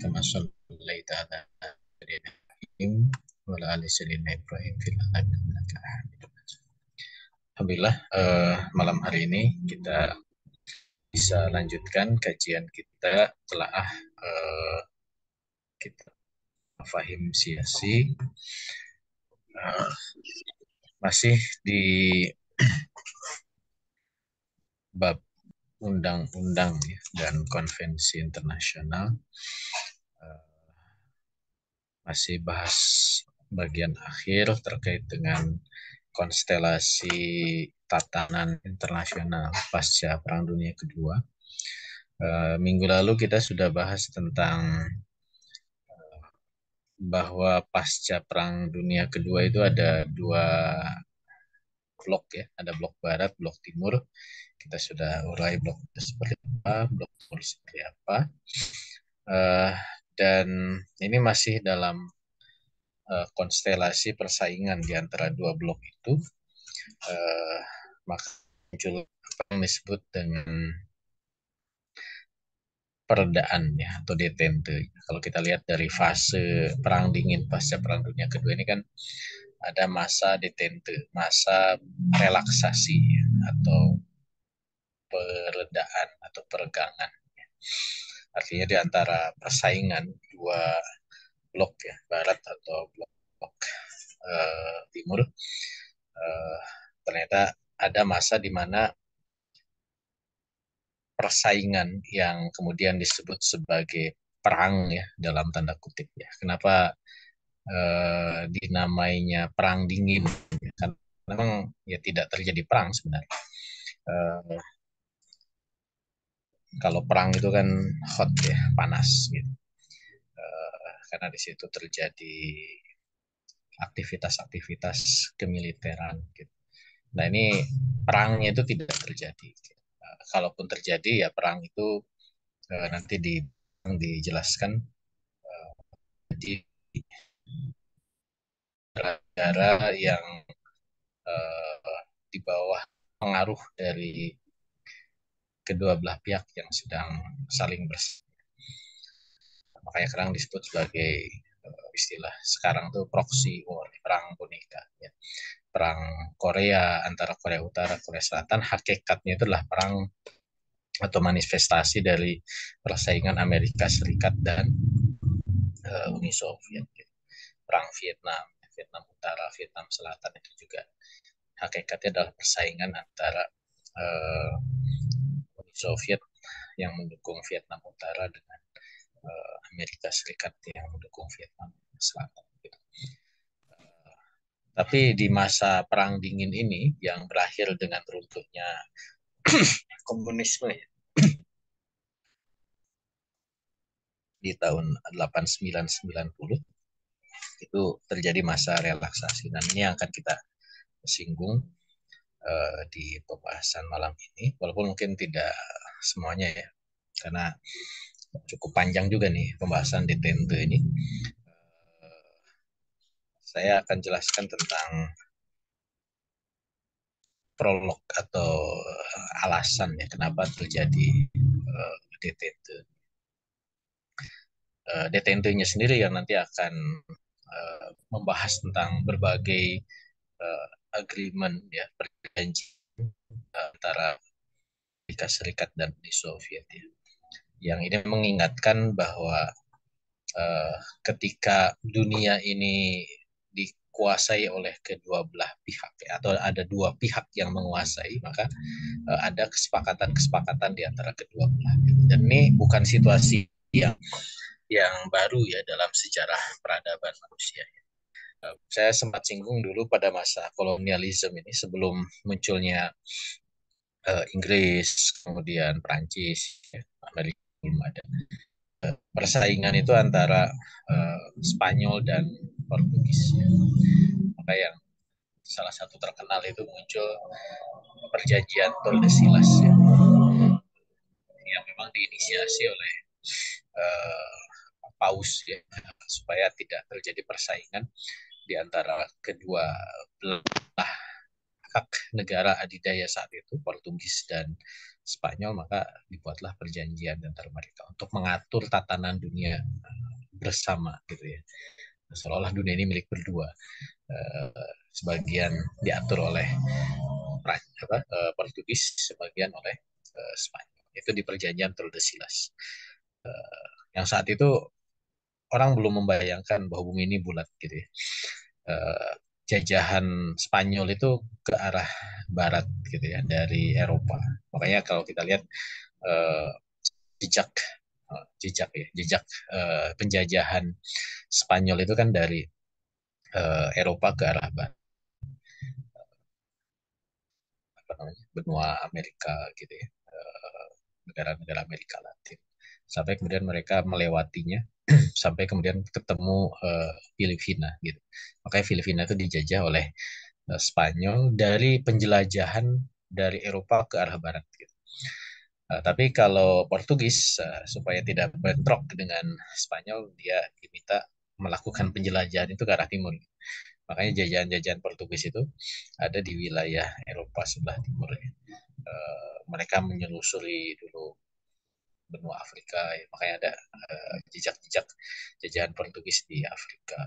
كما صليت على إبراهيم وعلى آل سيدنا إبراهيم في العالمين إنك حميد مجيد. Alhamdulillah, malam hari ini kita bisa lanjutkan kajian kita telah kita Fahim Siyasi, masih di bab undang-undang dan konvensi internasional, masih bahas bagian akhir terkait dengan konstelasi tatanan internasional pasca Perang Dunia Kedua. Minggu lalu kita sudah bahas tentang bahwa pasca Perang Dunia Kedua itu ada dua blok ya, ada blok barat, blok timur. Kita sudah urai blok itu seperti apa, blok timur seperti apa. Dan ini masih dalam konstelasi persaingan di antara dua blok itu, maka muncul apa yang disebut dengan peredaan ya, atau detente. Kalau kita lihat dari fase Perang Dingin pasca Perang Dunia Kedua ini kan ada masa detente, masa relaksasi ya, atau peredaan atau peregangan. Artinya di antara persaingan dua blok ya, barat atau blok timur, ternyata ada masa di mana persaingan yang kemudian disebut sebagai perang ya, dalam tanda kutip ya. Kenapa dinamainya perang dingin? Karena memang ya tidak terjadi perang sebenarnya. Kalau perang itu kan hot ya, panas gitu. Karena di situ terjadi aktivitas-aktivitas kemiliteran gitu. Nah, ini perangnya itu tidak terjadi. Kalaupun terjadi ya perang itu nanti dijelaskan di negara yang di bawah pengaruh dari kedua belah pihak yang sedang saling bersaing. Makanya sekarang disebut sebagai istilah sekarang tuh proxy war, perang boneka ya. Perang Korea antara Korea Utara Korea Selatan hakikatnya itu adalah perang atau manifestasi dari persaingan Amerika Serikat dan Uni Soviet. Perang Vietnam, Vietnam Utara, Vietnam Selatan itu juga hakikatnya adalah persaingan antara Uni Soviet yang mendukung Vietnam Utara dengan Amerika Serikat yang mendukung Vietnam Selatan. Gitu. Tapi di masa Perang Dingin ini yang berakhir dengan runtuhnya komunisme ya, di tahun 89-90 itu terjadi masa relaksasi. Dan ini yang akan kita singgung di pembahasan malam ini, walaupun mungkin tidak semuanya ya, karena cukup panjang juga nih pembahasan di detente ini. Saya akan jelaskan tentang prolog atau alasan ya kenapa terjadi detente. Detentenya sendiri yang nanti akan membahas tentang berbagai agreement ya, perjanjian antara Amerika Serikat dan Uni Soviet ya. Yang ini mengingatkan bahwa ketika dunia ini dikuasai oleh kedua belah pihak ya, atau ada dua pihak yang menguasai, maka ada kesepakatan-kesepakatan di antara kedua belah pihak. Dan ini bukan situasi yang baru ya dalam sejarah peradaban manusia. Saya sempat singgung dulu pada masa kolonialisme ini sebelum munculnya Inggris, kemudian Prancis, ya, Amerika belum ada. Persaingan itu antara Spanyol dan Portugis. Ya. Maka yang salah satu terkenal itu muncul perjanjian Tordesillas ya, yang memang diinisiasi oleh Paus ya, supaya tidak terjadi persaingan di antara kedua belah hak negara adidaya saat itu, Portugis dan Spanyol, maka dibuatlah perjanjian antara mereka untuk mengatur tatanan dunia bersama gitu ya. Seolah-olah dunia ini milik berdua. Sebagian diatur oleh Portugis, sebagian oleh Spanyol. Itu di perjanjian Tordesillas. Yang saat itu orang belum membayangkan bahwa bumi ini bulat gitu ya. Jajahan Spanyol itu ke arah barat gitu ya, dari Eropa. Makanya kalau kita lihat jejak jejak penjajahan Spanyol itu kan dari Eropa ke arah barat, apa namanya, benua Amerika gitu ya, negara-negara Amerika Latin, sampai kemudian mereka melewatinya sampai kemudian ketemu Filipina gitu. Makanya Filipina itu dijajah oleh Spanyol dari penjelajahan dari Eropa ke arah barat gitu. Tapi kalau Portugis supaya tidak bentrok dengan Spanyol, dia diminta melakukan penjelajahan itu ke arah timur. Makanya jajahan-jajahan Portugis itu ada di wilayah Eropa sebelah timur. Mereka menyelusuri dulu benua Afrika, ya. Makanya ada jejak-jejak jajahan Portugis di Afrika.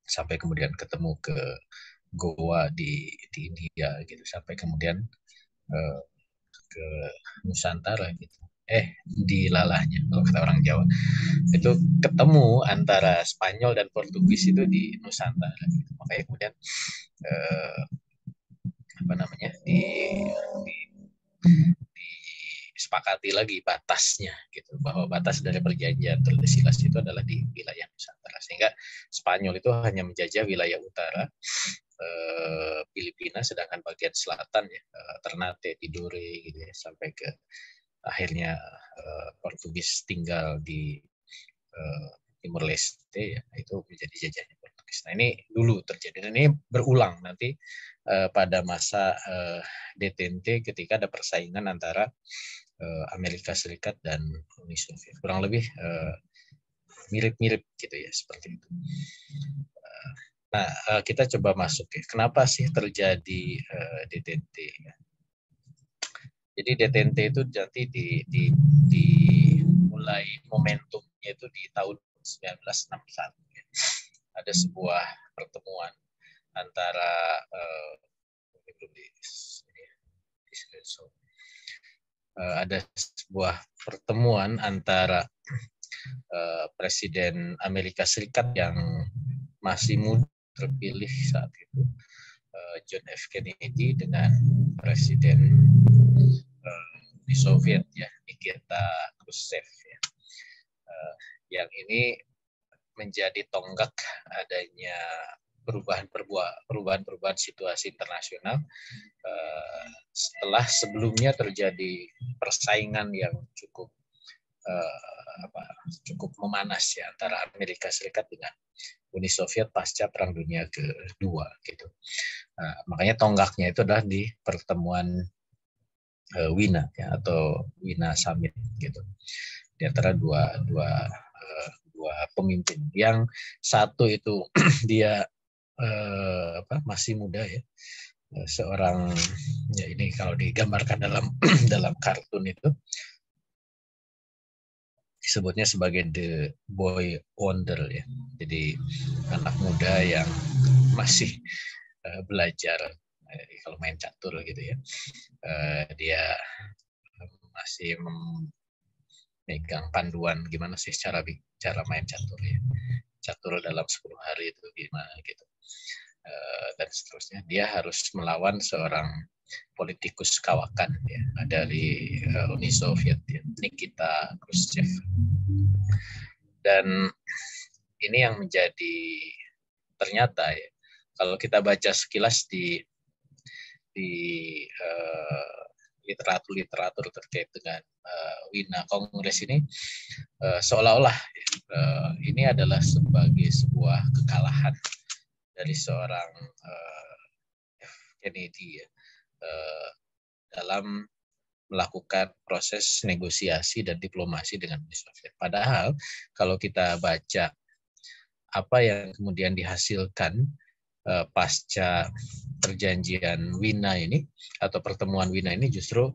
Sampai kemudian ketemu ke Goa di India gitu. Sampai kemudian uh, ke Nusantara gitu. Di lalahnya kalau kata orang Jawa itu ketemu antara Spanyol dan Portugis itu di Nusantara gitu. Makanya kemudian eh, apa namanya di disepakati lagi batasnya gitu, bahwa batas dari perjanjian Tordesillas itu adalah di wilayah Nusantara, sehingga Spanyol itu hanya menjajah wilayah utara Filipina, sedangkan bagian selatan ya Ternate, Tidore gitu ya, sampai ke akhirnya Portugis tinggal di Timur Leste ya, itu menjadi jajahannya Portugis. Nah ini dulu terjadi dan ini berulang nanti pada masa DTNT ketika ada persaingan antara Amerika Serikat dan Uni Soviet. Kurang lebih mirip-mirip gitu ya, seperti itu. Nah, kita coba masuk ya. Kenapa sih terjadi DTNT? Jadi DTNT itu nanti dimulai momentumnya itu di tahun 1961. Ya. Ada sebuah pertemuan antara ada sebuah pertemuan antara Presiden Amerika Serikat yang masih muda terpilih saat itu, John F. Kennedy, dengan Presiden di Soviet ya, Nikita Khrushchev ya. Yang ini menjadi tonggak adanya perubahan situasi internasional setelah sebelumnya terjadi persaingan yang cukup cukup memanas ya antara Amerika Serikat dengan Uni Soviet pasca Perang Dunia Kedua gitu. Makanya tonggaknya itu adalah di pertemuan Wina ya, atau Wina Summit gitu, di antara dua pemimpin. Yang satu itu dia masih muda ya, seorang ya, ini kalau digambarkan dalam dalam kartun itu disebutnya sebagai the boy wonder ya. Jadi anak muda yang masih belajar kalau main catur gitu ya. Dia masih memegang panduan gimana sih cara main catur ya. Catur dalam 10 hari itu gimana gitu. Dan seterusnya. Dia harus melawan seorang politikus kawakan ya, dari Uni Soviet ya, Nikita Khrushchev. Dan ini yang menjadi ternyata ya, kalau kita baca sekilas di literatur terkait dengan Wina Kongres ini, seolah-olah ini adalah sebagai sebuah kekalahan dari seorang Kennedy ya, dalam melakukan proses negosiasi dan diplomasi dengan Uni Soviet. Padahal kalau kita baca apa yang kemudian dihasilkan pasca perjanjian Wina ini atau pertemuan Wina ini, justru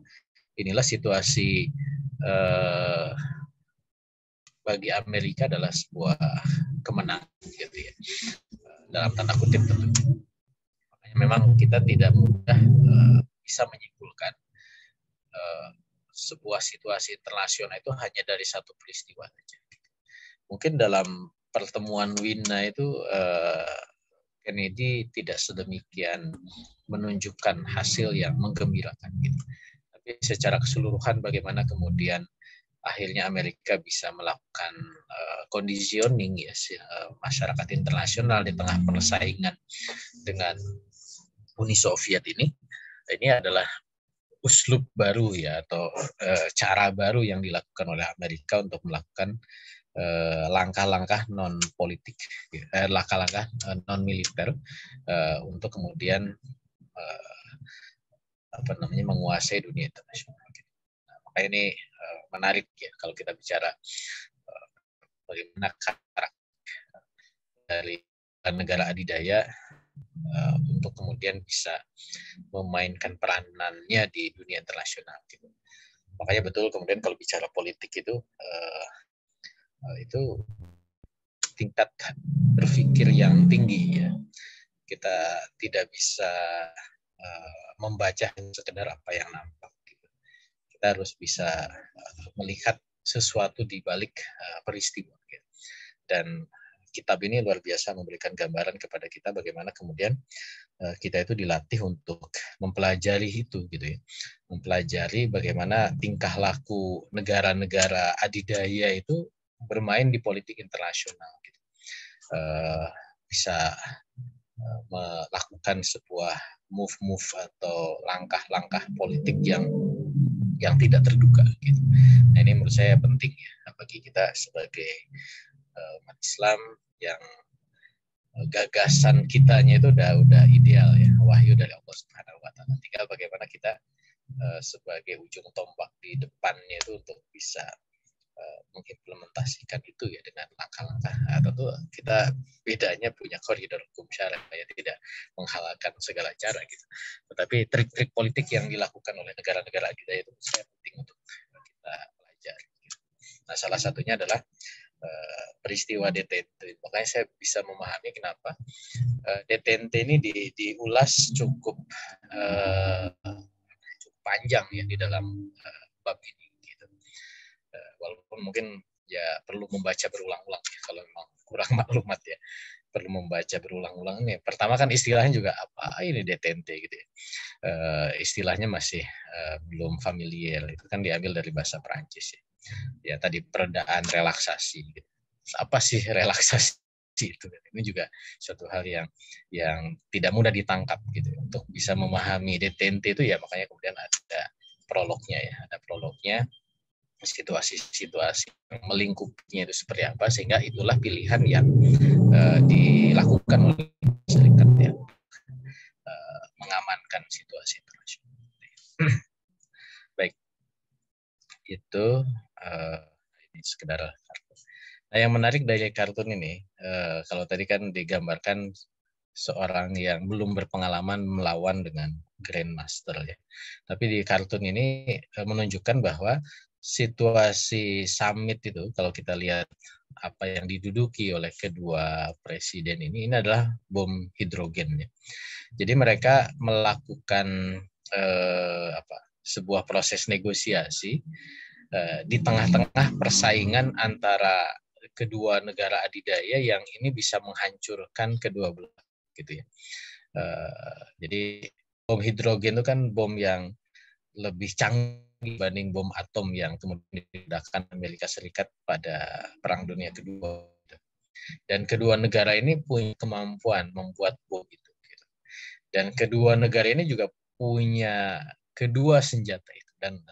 inilah situasi bagi Amerika adalah sebuah kemenangan gitu ya, dalam tanda kutip tentu. Makanya memang kita tidak mudah bisa menyimpulkan sebuah situasi internasional itu hanya dari satu peristiwa saja. Mungkin dalam pertemuan Wina itu Kennedy tidak sedemikian menunjukkan hasil yang menggembirakan gitu. Tapi secara keseluruhan bagaimana kemudian akhirnya Amerika bisa melakukan conditioning ya masyarakat internasional di tengah persaingan dengan Uni Soviet ini adalah uslub baru ya atau cara baru yang dilakukan oleh Amerika untuk melakukan langkah-langkah non politik, langkah-langkah non militer untuk kemudian menguasai dunia internasional. Nah, maka ini menarik ya kalau kita bicara bagaimana karakter dari negara adidaya untuk kemudian bisa memainkan peranannya di dunia internasional. Gitu. Makanya betul kemudian kalau bicara politik itu tingkat berpikir yang tinggi ya. Kita tidak bisa membaca sekedar apa yang nampak. Gitu. Kita harus bisa melihat sesuatu di balik peristiwa. Gitu. Dan kitab ini luar biasa memberikan gambaran kepada kita bagaimana kemudian kita itu dilatih untuk mempelajari itu gitu ya. Mempelajari bagaimana tingkah laku negara-negara adidaya itu bermain di politik internasional gitu. Bisa melakukan sebuah move atau langkah-langkah politik yang tidak terduga gitu. Nah, ini menurut saya penting ya bagi kita sebagai umat Islam yang gagasan kitanya itu udah ideal ya, wahyu dari Allah Subhanahu wa taala. Tinggal bagaimana kita sebagai ujung tombak di depannya itu untuk bisa mengimplementasikan itu ya dengan langkah-langkah. Tentu kita bedanya punya koridor hukum syara ya, tidak menghalalkan segala cara gitu. Tetapi trik-trik politik yang dilakukan oleh negara-negara adidaya itu saya penting untuk kita pelajari. Gitu. Nah, salah satunya adalah peristiwa DTNT. Makanya saya bisa memahami kenapa DTNT ini diulas cukup panjang ya di dalam bab ini. Gitu. Walaupun mungkin ya perlu membaca berulang-ulang ya, kalau memang kurang maklumat ya, perlu membaca berulang-ulang nih. Pertama kan istilahnya juga apa ini DTNT gitu ya. Istilahnya masih belum familiar, itu kan diambil dari bahasa Perancis ya. Ya tadi peredaan relaksasi gitu. Apa sih relaksasi itu? Ini juga suatu hal yang tidak mudah ditangkap gitu. Untuk bisa memahami DTNT itu ya makanya kemudian ada prolognya ya, ada prolognya, situasi-situasi yang melingkupinya itu seperti apa, sehingga itulah pilihan yang dilakukan oleh serikat ya, mengamankan situasi internasional. Baik, itu ini sekedar kartun. Nah, yang menarik dari kartun ini, kalau tadi kan digambarkan seorang yang belum berpengalaman melawan dengan Grandmaster ya. Tapi di kartun ini menunjukkan bahwa situasi summit itu kalau kita lihat apa yang diduduki oleh kedua presiden ini adalah bom hidrogen ya. Jadi mereka melakukan sebuah proses negosiasi di tengah-tengah persaingan antara kedua negara adidaya yang ini bisa menghancurkan kedua belah gitu ya. Jadi bom hidrogen itu kan bom yang lebih canggih dibanding bom atom yang kemudian diledakkan Amerika Serikat pada Perang Dunia Kedua. Dan kedua negara ini punya kemampuan membuat bom itu. Gitu. Dan kedua negara ini juga punya kedua senjata itu dan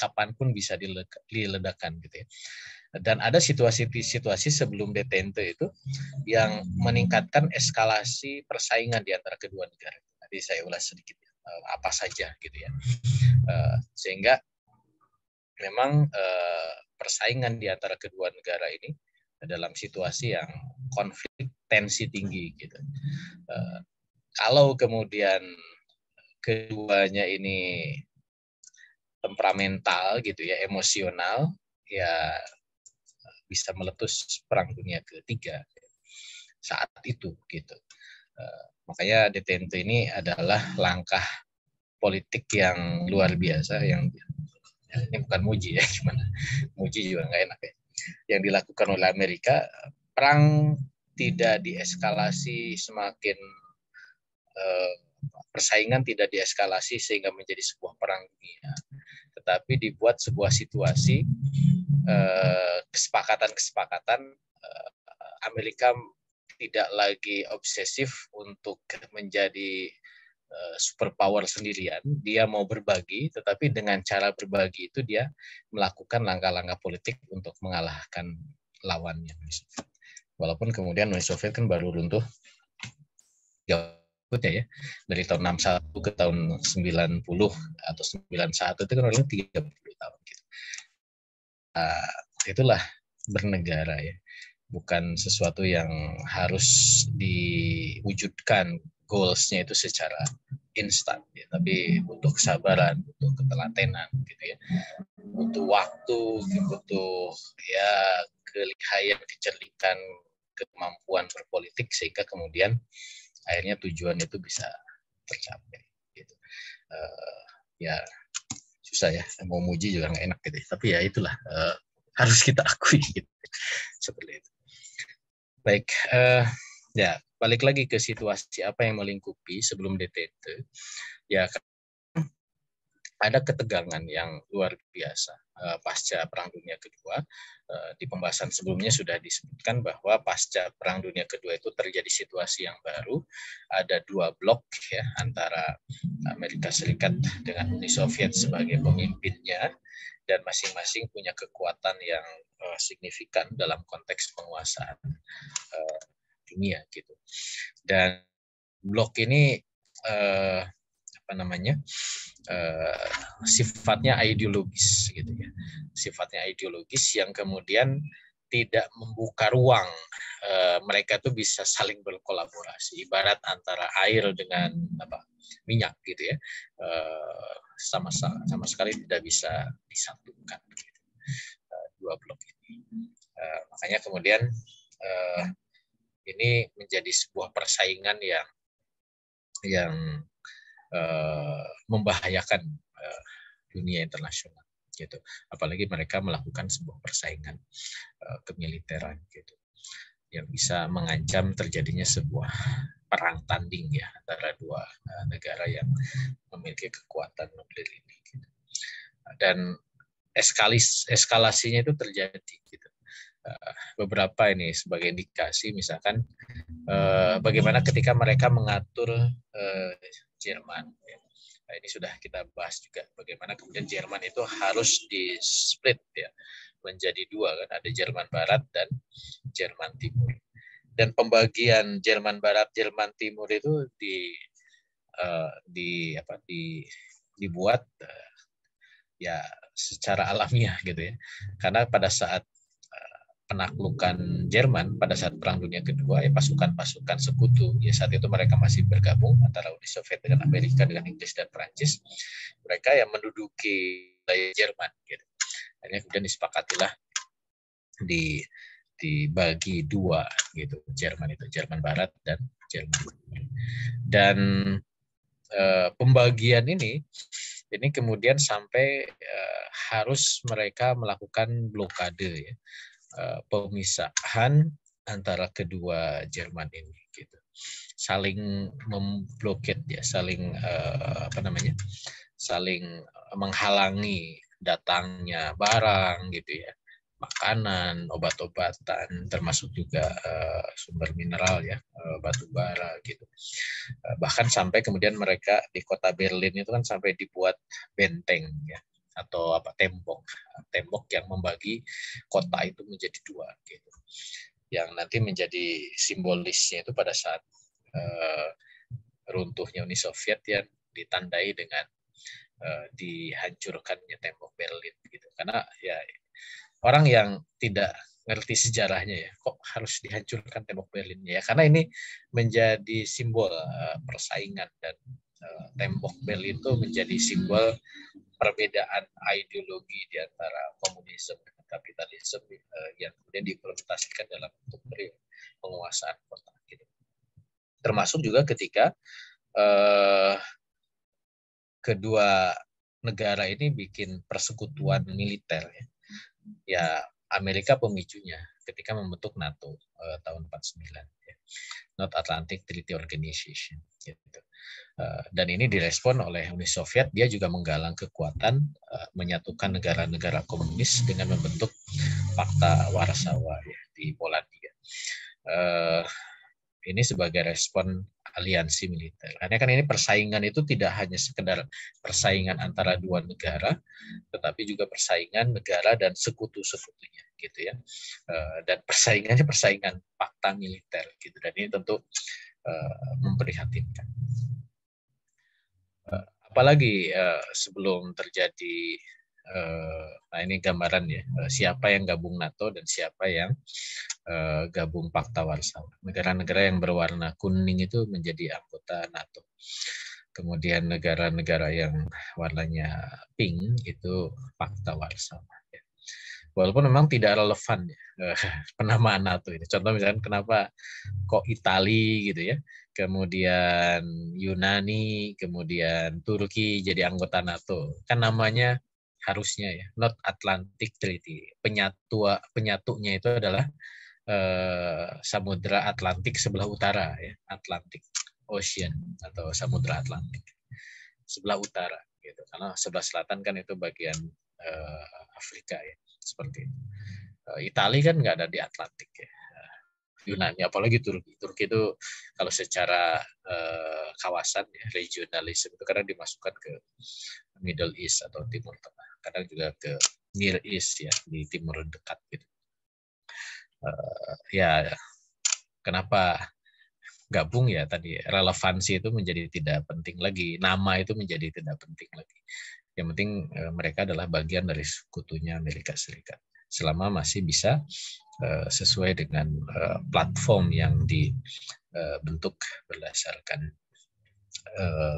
kapanpun bisa diledakkan gitu ya. Dan ada situasi-situasi sebelum DTNT itu yang meningkatkan eskalasi persaingan di antara kedua negara. Nanti saya ulas sedikit apa saja gitu ya. Sehingga memang persaingan di antara kedua negara ini dalam situasi yang konflik tensi tinggi gitu. Kalau kemudian keduanya ini temperamental gitu ya, emosional, ya bisa meletus Perang Dunia Ketiga saat itu gitu. Makanya detente ini adalah langkah politik yang luar biasa yang ini bukan muji ya, gimana muji juga nggak enak ya, yang dilakukan oleh Amerika. Perang tidak dieskalasi semakin persaingan tidak dieskalasi sehingga menjadi sebuah perang dunia, tetapi dibuat sebuah situasi kesepakatan-kesepakatan. Amerika tidak lagi obsesif untuk menjadi superpower sendirian. Dia mau berbagi, tetapi dengan cara berbagi itu dia melakukan langkah-langkah politik untuk mengalahkan lawannya. Walaupun kemudian Uni Soviet kan baru runtuh ya, dari tahun 61 ke tahun 90 atau 91 itu kan orangnya 30 tahun gitu. Itulah bernegara ya, bukan sesuatu yang harus diwujudkan goals-nya itu secara instan ya, tapi butuh kesabaran, butuh ketelatenan gitu ya, butuh waktu, butuh ya kelihayan, kecerdikan, kemampuan berpolitik sehingga kemudian akhirnya tujuan itu bisa tercapai gitu. Ya susah ya, mau muji juga nggak enak gitu, tapi ya itulah harus kita akui gitu. Seperti itu. Baik, ya balik lagi ke situasi apa yang melingkupi sebelum detente. Ya ada ketegangan yang luar biasa pasca Perang Dunia Kedua. Di pembahasan sebelumnya sudah disebutkan bahwa pasca Perang Dunia Kedua itu terjadi situasi yang baru. Ada dua blok ya, antara Amerika Serikat dengan Uni Soviet sebagai pemimpinnya, dan masing-masing punya kekuatan yang signifikan dalam konteks penguasaan dunia gitu. Dan blok ini sifatnya ideologis gitu ya, sifatnya ideologis yang kemudian tidak membuka ruang mereka tuh bisa saling berkolaborasi, ibarat antara air dengan minyak gitu ya, sama sekali tidak bisa disatukan gitu, dua blok ini. Makanya kemudian ini menjadi sebuah persaingan yang membahayakan dunia internasional gitu. Apalagi mereka melakukan sebuah persaingan kemiliteran gitu, yang bisa mengancam terjadinya sebuah perang tanding ya antara dua negara yang memiliki kekuatan nuklir ini gitu. Dan eskalasinya itu terjadi gitu. Beberapa ini sebagai indikasi, misalkan bagaimana ketika mereka mengatur Jerman. Nah, ini sudah kita bahas juga bagaimana kemudian Jerman itu harus di-split ya menjadi dua kan, ada Jerman Barat dan Jerman Timur. Dan pembagian Jerman Barat, Jerman Timur itu dibuat ya secara alamiah gitu ya. Karena pada saat penaklukan Jerman pada saat Perang Dunia Kedua, ya pasukan-pasukan sekutu, ya saat itu mereka masih bergabung antara Uni Soviet dengan Amerika, dengan Inggris dan Prancis, mereka yang menduduki wilayah Jerman gitu. Akhirnya kemudian disepakatilah dibagi dua gitu, Jerman itu Jerman Barat dan Jerman Timur. Dan pembagian ini kemudian sampai harus mereka melakukan blokade ya, pemisahan antara kedua Jerman ini gitu, saling memblokir ya, saling saling menghalangi datangnya barang gitu ya, makanan, obat-obatan, termasuk juga sumber mineral ya, batu bara gitu. Bahkan sampai kemudian mereka di kota Berlin itu kan sampai dibuat benteng ya, atau tembok yang membagi kota itu menjadi dua gitu, yang nanti menjadi simbolisnya itu pada saat runtuhnya Uni Soviet yang ditandai dengan dihancurkannya tembok Berlin gitu. Karena ya orang yang tidak ngerti sejarahnya ya, kok harus dihancurkan tembok Berlin ya, karena ini menjadi simbol persaingan dan tembok Berlin itu menjadi simbol perbedaan ideologi di antara komunisme dan kapitalisme yang kemudian diimplementasikan dalam bentuk penguasaan kota. Gitu. Termasuk juga ketika kedua negara ini bikin persekutuan militer, ya Amerika pemicunya ketika membentuk NATO tahun 49, ya. North Atlantic Treaty Organization. Gitu. Dan ini direspon oleh Uni Soviet, dia juga menggalang kekuatan menyatukan negara-negara komunis dengan membentuk Pakta Warsawa ya, di Polandia. Ini sebagai respon aliansi militer. Karena kan ini persaingan itu tidak hanya sekedar persaingan antara dua negara, tetapi juga persaingan negara dan sekutu-sekutunya, gitu ya. Dan persaingannya persaingan fakta militer, gitu. Dan ini tentu memprihatinkan. Apalagi sebelum terjadi, nah ini gambaran ya, siapa yang gabung NATO dan siapa yang gabung Pakta Warsawa. Negara-negara yang berwarna kuning itu menjadi anggota NATO. Kemudian negara-negara yang warnanya pink itu Pakta Warsawa. Walaupun memang tidak relevan ya, penamaan NATO ini. Contoh misalkan kenapa kok Itali gitu ya, kemudian Yunani, kemudian Turki jadi anggota NATO. Kan namanya harusnya ya North Atlantic Treaty. Penyatunya itu adalah Samudra Atlantik sebelah utara ya, Atlantic Ocean atau Samudra Atlantik sebelah utara gitu. Karena sebelah selatan kan itu bagian Afrika ya, seperti itu. Italia kan nggak ada di Atlantik ya. Yunani, apalagi Turki. Turki itu kalau secara kawasan ya, regionalisme itu kadang dimasukkan ke Middle East atau Timur Tengah, kadang juga ke Near East ya, di Timur Dekat gitu. Ya kenapa gabung ya tadi relevansi itu menjadi tidak penting lagi, nama itu menjadi tidak penting lagi. Yang penting mereka adalah bagian dari sekutunya Amerika Serikat. Selama masih bisa sesuai dengan platform yang dibentuk berdasarkan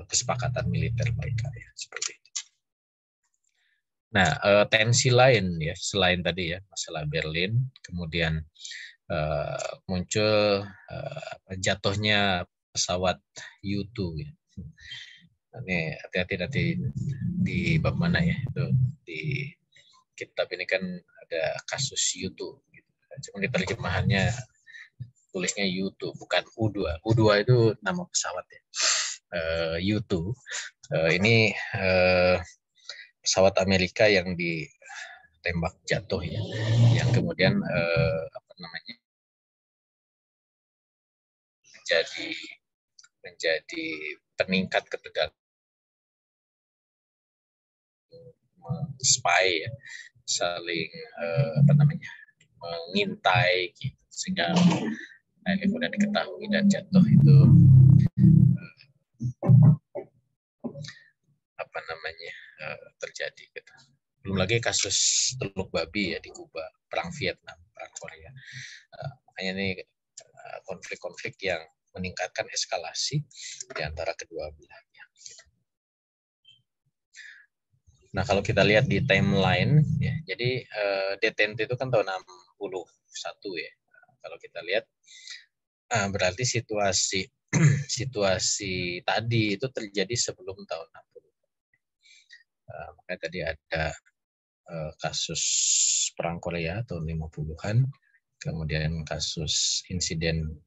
kesepakatan militer mereka ya, seperti itu. Nah, tensi lain ya selain tadi ya masalah Berlin, kemudian muncul jatuhnya pesawat U2 ya. Ini hati-hati nanti di bab mana ya itu di kitab ini kan ada kasus U2 gitu. Cuma di terjemahannya tulisnya U2 bukan U2. U2 itu nama pesawat ya. U2 ini pesawat Amerika yang ditembak jatuh ya, yang kemudian apa namanya menjadi peningkat ketegangan spy ya, saling apa namanya mengintai gitu, sehingga kemudian diketahui dan jatuh itu apa namanya terjadi gitu. Belum lagi kasus Teluk Babi ya di Kuba, perang Vietnam, perang Korea. Makanya ini konflik-konflik yang meningkatkan eskalasi di antara kedua belah pihak. Nah, kalau kita lihat di timeline ya, jadi detente itu kan tahun 61 ya. Kalau kita lihat berarti situasi tadi itu terjadi sebelum tahun 60. Makanya tadi ada kasus perang Korea tahun 50-an, kemudian kasus insiden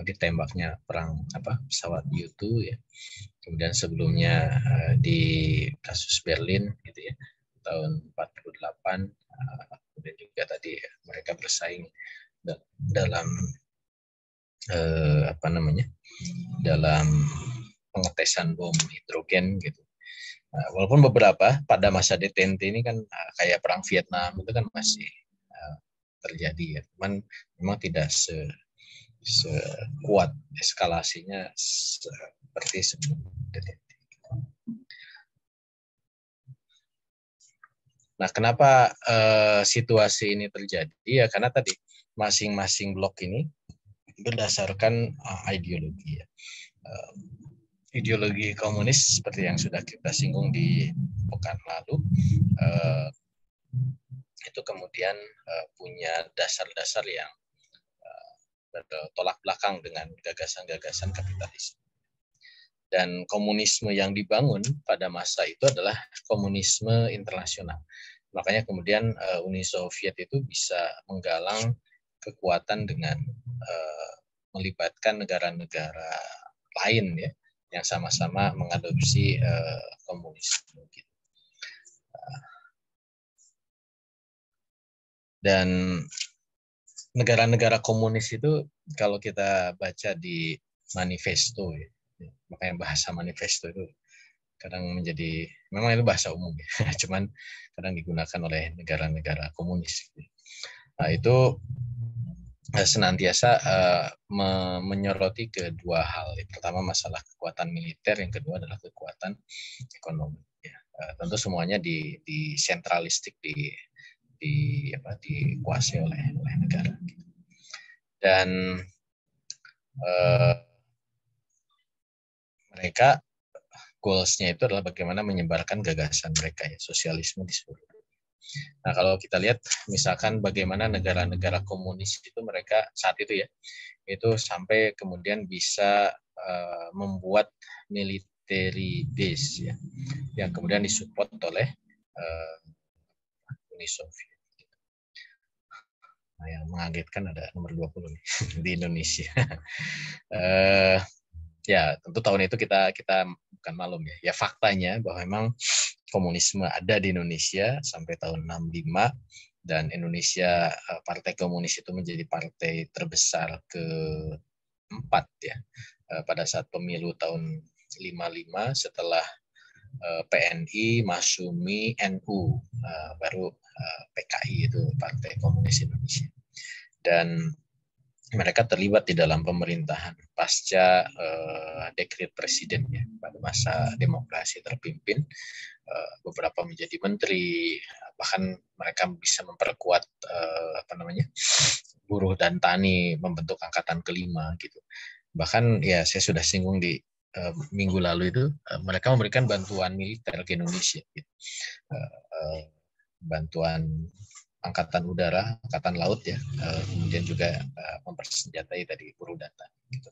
ditembaknya pesawat U2 ya. Kemudian sebelumnya di kasus Berlin gitu ya tahun 48, kemudian juga tadi mereka bersaing dalam apa namanya dalam pengetesan bom hidrogen gitu. Walaupun beberapa pada masa detente ini kan kayak perang Vietnam itu kan masih terjadi ya, cuman memang tidak sekuat eskalasinya seperti sebelum detente. Nah, kenapa situasi ini terjadi? Ya karena tadi masing-masing blok ini berdasarkan ideologi ya. ideologi komunis seperti yang sudah kita singgung di pekan lalu, itu kemudian punya dasar-dasar yang bertolak belakang dengan gagasan-gagasan kapitalis. Dan komunisme yang dibangun pada masa itu adalah komunisme internasional. Makanya kemudian Uni Soviet itu bisa menggalang kekuatan dengan melibatkan negara-negara lain ya, yang sama-sama mengadopsi komunisme. Dan negara-negara komunis itu kalau kita baca di manifesto ya, makanya bahasa manifesto itu kadang menjadi, memang itu bahasa umum ya, cuman kadang digunakan oleh negara-negara komunis. Nah itu senantiasa menyoroti kedua hal. Pertama masalah kekuatan militer, yang kedua adalah kekuatan ekonomi. Ya. Tentu semuanya di sentralistik, dikuasai oleh negara. Dan mereka goals-nya itu adalah bagaimana menyebarkan gagasan mereka ya, sosialisme di seluruh dunia. Nah, kalau kita lihat misalkan bagaimana negara-negara komunis itu mereka saat itu ya, itu sampai kemudian bisa membuat military base ya, yang kemudian disupport oleh Uni Soviet. Nah, yang mengagetkan ada nomor 20 nih di Indonesia. Ya, tentu tahun itu kita bukan malum ya. Ya faktanya bahwa memang komunisme ada di Indonesia sampai tahun 65, dan Indonesia Partai Komunis itu menjadi partai terbesar keempat ya pada saat pemilu tahun 55 setelah PNI, Masyumi, NU, baru PKI itu Partai Komunis Indonesia. Dan mereka terlibat di dalam pemerintahan pasca dekret presiden ya, pada masa demokrasi terpimpin, beberapa menjadi menteri, bahkan mereka bisa memperkuat buruh dan tani, membentuk angkatan kelima gitu. Bahkan ya saya sudah singgung di minggu lalu itu, mereka memberikan bantuan militer ke Indonesia gitu. Bantuan angkatan udara, angkatan laut ya, kemudian juga mempersenjatai dari buruh data. Gitu.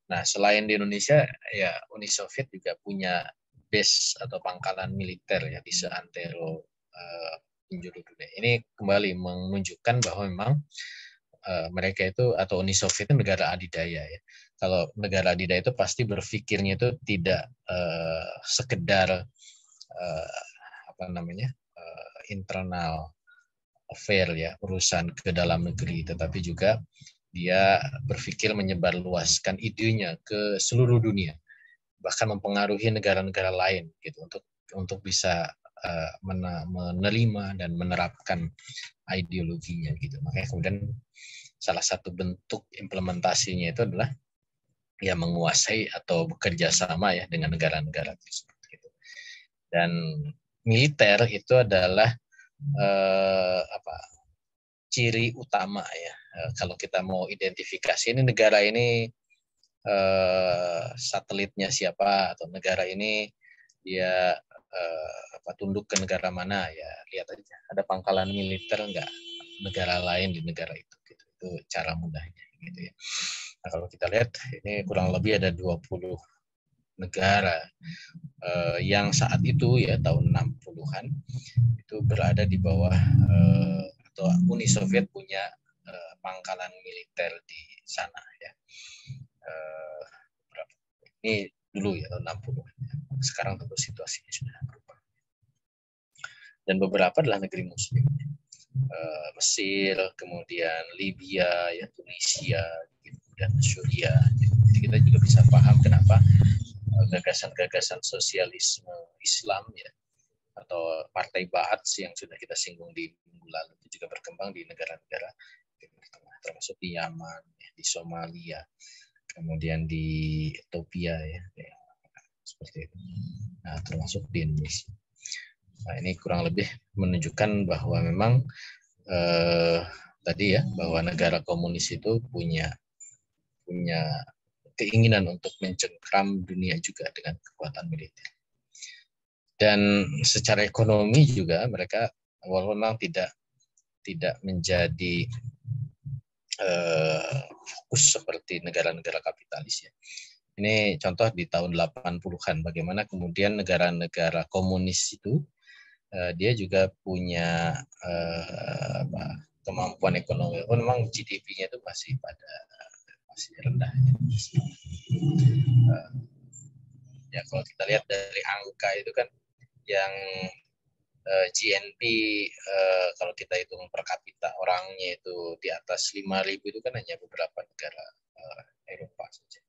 Nah, selain di Indonesia, ya Uni Soviet juga punya base atau pangkalan militer ya di seantero penjuru dunia. Ini kembali menunjukkan bahwa memang mereka itu atau Uni Soviet itu negara adidaya ya. Kalau negara adidaya itu pasti berpikirnya itu tidak sekedar internal affair ya, urusan ke dalam negeri, tetapi juga dia berpikir menyebarluaskan idenya ke seluruh dunia, bahkan mempengaruhi negara-negara lain gitu untuk bisa menerima dan menerapkan ideologinya gitu. Makanya kemudian salah satu bentuk implementasinya itu adalah ya menguasai atau bekerja sama ya dengan negara-negara tersebut gitu. Dan militer itu adalah ciri utama ya. Kalau kita mau identifikasi ini negara ini satelitnya siapa, atau negara ini dia tunduk ke negara mana, ya lihat aja ada pangkalan militer enggak negara lain di negara itu gitu. Itu cara mudahnya gitu ya. Nah, kalau kita lihat ini kurang lebih ada 20 negara yang saat itu ya tahun 60-an itu berada di bawah atau Uni Soviet punya pangkalan militer di sana ya. Ini dulu ya tahun 60-an. Sekarang tentu situasinya sudah berubah. Dan beberapa adalah negeri muslim. Mesir, kemudian Libya, ya Tunisia, dan Syria. Jadi kita juga bisa paham kenapa gagasan-gagasan sosialisme Islam ya, atau Partai Ba'ath yang sudah kita singgung di minggu lalu itu juga berkembang di negara-negara Timur Tengah, termasuk di Yaman, di Somalia, kemudian di Ethiopia ya, seperti itu. Nah, termasuk di Indonesia. Nah, ini kurang lebih menunjukkan bahwa memang tadi ya, bahwa negara komunis itu punya keinginan untuk mencengkram dunia juga dengan kekuatan militer. Dan secara ekonomi juga mereka walaupun memang tidak menjadi fokus seperti negara-negara kapitalis ya. Ini contoh di tahun 80-an bagaimana kemudian negara-negara komunis itu dia juga punya kemampuan ekonomi. Walaupun memang GDP-nya itu masih rendah. Ya kalau kita lihat dari angka itu kan yang GNP kalau kita hitung per kapita orangnya itu di atas 5.000 itu kan hanya beberapa negara Eropa saja.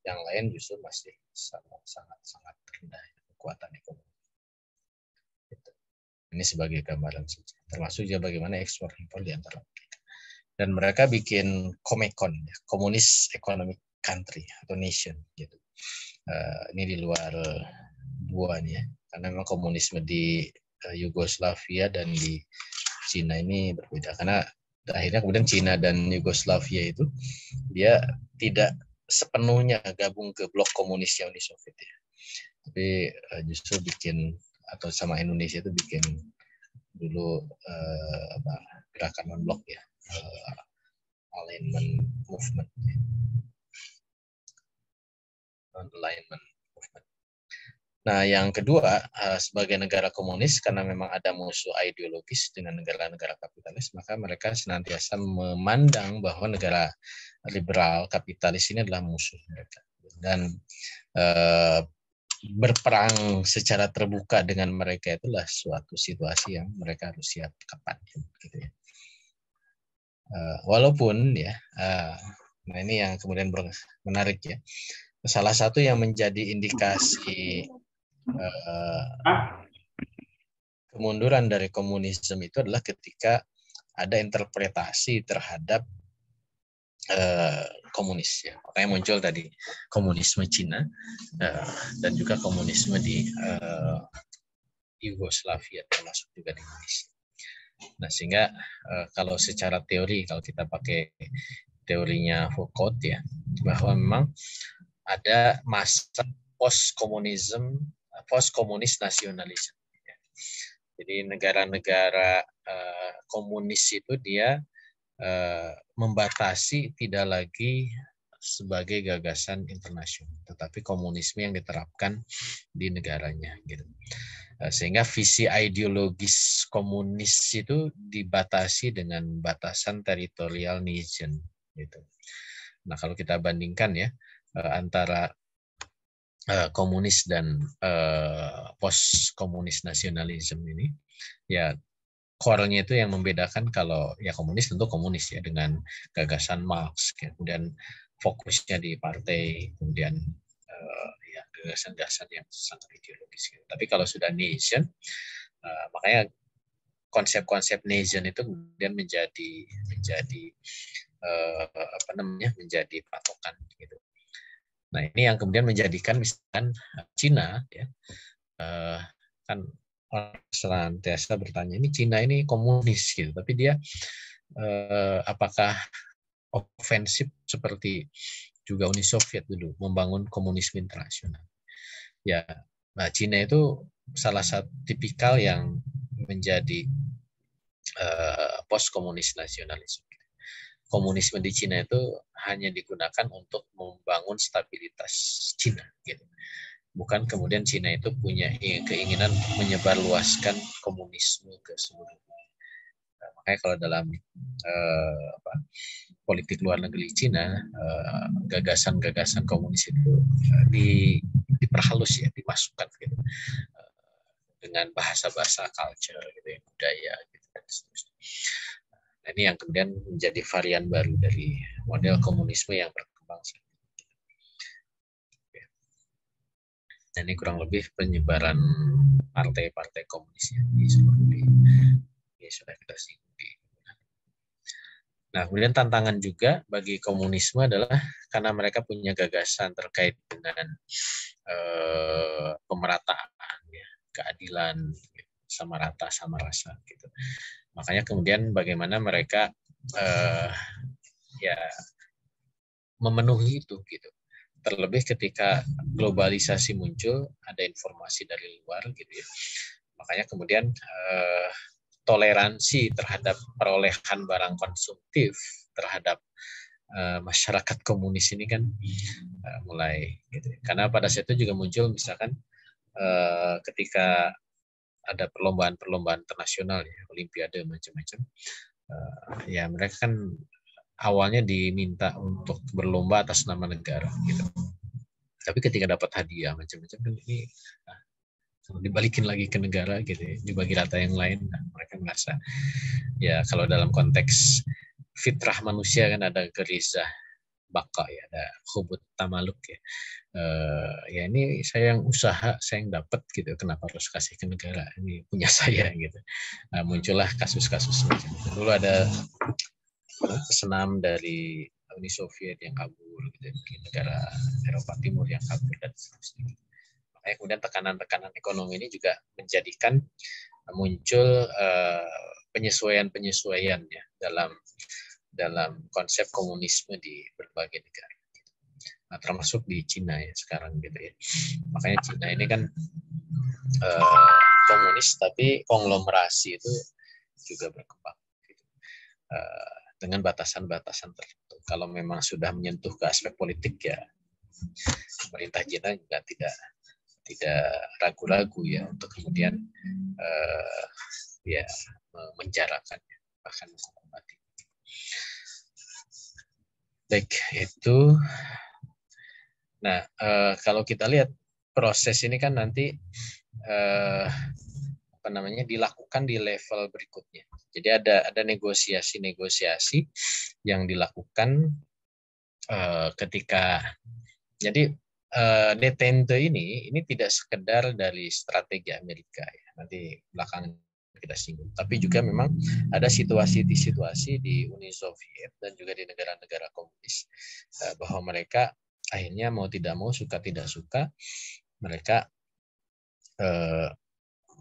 Yang lain justru masih sangat rendah kekuatan ekonomi. Ini sebagai gambaran saja. Termasuk juga bagaimana ekspor impor di antara mereka. Dan mereka bikin Comecon, Communist Economic Country atau Nation gitu. Ini di luar dua nih ya, karena memang komunisme di Yugoslavia dan di Cina ini berbeda. Karena akhirnya kemudian Cina dan Yugoslavia itu dia tidak sepenuhnya gabung ke blok komunisnya Uni Soviet ya. Tapi justru bikin atau sama Indonesia itu bikin dulu gerakan non-blok ya, alignment movement. Non-alignment movement. Nah, yang kedua, sebagai negara komunis, karena memang ada musuh ideologis dengan negara-negara kapitalis, maka mereka senantiasa memandang bahwa negara liberal kapitalis ini adalah musuh mereka. Dan berperang secara terbuka dengan mereka itulah suatu situasi yang mereka harus siap kapan. Gitu ya. Walaupun ya, nah ini yang kemudian menarik ya. Salah satu yang menjadi indikasi kemunduran dari komunisme itu adalah ketika ada interpretasi terhadap komunis ya. Makanya muncul tadi komunisme Cina dan juga komunisme di Yugoslavia termasuk juga di Indonesia. Nah, sehingga kalau secara teori kalau kita pakai teorinya Foucault ya, bahwa memang ada masa post-komunis nasionalisme. Jadi negara-negara komunis itu dia membatasi tidak lagi sebagai gagasan internasional, tetapi komunisme yang diterapkan di negaranya, gitu. Sehingga visi ideologis komunis itu dibatasi dengan batasan teritorial nation, gitu. Nah, kalau kita bandingkan ya antara komunis dan post komunis nasionalisme ini, ya core-nya itu yang membedakan. Kalau ya komunis tentu komunis ya dengan gagasan Marx, kemudian fokusnya di partai, kemudian ya gagasan-gagasan yang sangat ideologis. Tapi kalau sudah nation, makanya konsep-konsep nation itu kemudian menjadi menjadi patokan gitu. Nah, ini yang kemudian menjadikan misalkan Cina ya kan senantiasa bertanya, ini Cina ini komunis gitu, tapi dia apakah ofensif seperti juga Uni Soviet dulu membangun komunisme internasional? Ya, nah Cina itu salah satu tipikal yang menjadi post komunis nasionalisme. Komunisme di Cina itu hanya digunakan untuk membangun stabilitas Cina, gitu. Bukan kemudian Cina itu punya keinginan menyebarluaskan komunisme ke seluruh dunia. Nah, makanya kalau dalam politik luar negeri Cina, gagasan-gagasan komunis itu diperhalus ya, dimasukkan gitu, dengan bahasa-bahasa culture gitu, budaya gitu dan seterusnya. Nah, ini yang kemudian menjadi varian baru dari model komunisme yang berkembang. Dan ini kurang lebih penyebaran partai-partai komunis di seluruh dunia. Ini sudah kita singgung. Nah, kemudian tantangan juga bagi komunisme adalah karena mereka punya gagasan terkait dengan pemerataan, ya, keadilan, sama rata, sama rasa, gitu. Makanya kemudian bagaimana mereka ya memenuhi itu, gitu. terlebih ketika globalisasi muncul, ada informasi dari luar gitu ya. Makanya kemudian toleransi terhadap perolehan barang konsumtif terhadap masyarakat komunis ini kan mulai gitu. Karena pada saat itu juga muncul misalkan ketika ada perlombaan-perlombaan internasional ya, olimpiade macam-macam, ya mereka kan awalnya diminta untuk berlomba atas nama negara gitu. Tapi ketika dapat hadiah macam-macam kan ini dibalikin lagi ke negara gitu ya, dibagi rata yang lain. Nah, mereka merasa ya kalau dalam konteks fitrah manusia kan ada gerizah baka ya, ada hubut tamaluk ya. Ya ini saya yang usaha, saya yang dapat gitu, kenapa harus kasih ke negara, ini punya saya gitu. Nah, muncullah kasus-kasus macam itu. Dulu ada pesenam dari Uni Soviet yang kabur gitu, di negara Eropa Timur yang kabur dan seterusnya. Makanya kemudian tekanan-tekanan ekonomi ini juga menjadikan muncul penyesuaian-penyesuaian ya dalam konsep komunisme di berbagai negara. Nah, termasuk di Cina ya sekarang gitu ya. Makanya Cina ini kan komunis tapi konglomerasi itu juga berkembang gitu. Dengan batasan-batasan tertentu. Kalau memang sudah menyentuh ke aspek politik ya pemerintah Cina juga tidak ragu-ragu ya untuk kemudian ya menjarakan bahkan hukum mati. Baik, itu. Nah, kalau kita lihat proses ini kan nanti dilakukan di level berikutnya. Jadi ada negosiasi-negosiasi yang dilakukan ketika jadi detente ini tidak sekedar dari strategi Amerika ya. Nanti belakangan kita singgung. Tapi juga memang ada situasi di Uni Soviet dan juga di negara-negara komunis bahwa mereka akhirnya mau tidak mau, suka tidak suka, mereka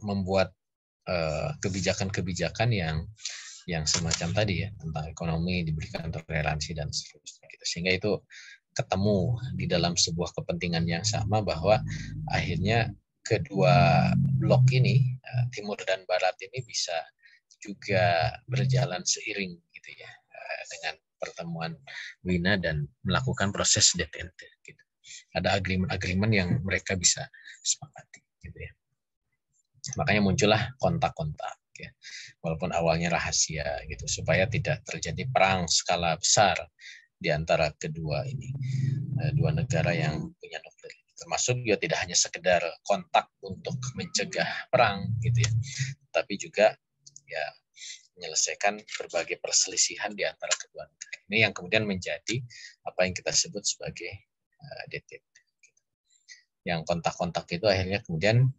membuat kebijakan-kebijakan yang semacam tadi ya, tentang ekonomi, diberikan toleransi dan seterusnya gitu. Sehingga itu ketemu di dalam sebuah kepentingan yang sama bahwa akhirnya kedua blok ini, timur dan barat ini bisa juga berjalan seiring gitu ya, dengan pertemuan Wina dan melakukan proses detente gitu. Ada agreement yang mereka bisa sepakati gitu ya. Makanya muncullah kontak-kontak ya. Walaupun awalnya rahasia gitu, supaya tidak terjadi perang skala besar di antara kedua ini, dua negara yang punya nuklir. Termasuk juga tidak hanya sekedar kontak untuk mencegah perang gitu ya, tapi juga ya menyelesaikan berbagai perselisihan di antara kedua negara. Ini yang kemudian menjadi apa yang kita sebut sebagai DTT. Yang kontak-kontak itu akhirnya kemudian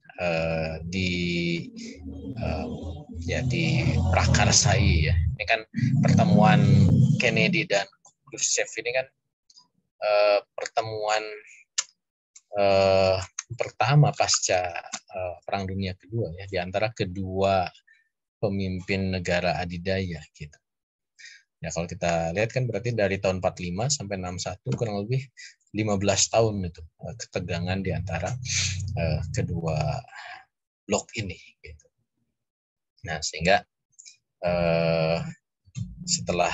diprakarsai ya. Ini kan pertemuan Kennedy dan Khrushchev ini kan pertemuan pertama pasca Perang Dunia Kedua ya, di antara kedua pemimpin negara adidaya gitu. Ya kalau kita lihat kan berarti dari tahun 45 sampai 61 kurang lebih 15 tahun itu ketegangan di antara kedua blok ini gitu. Nah, sehingga setelah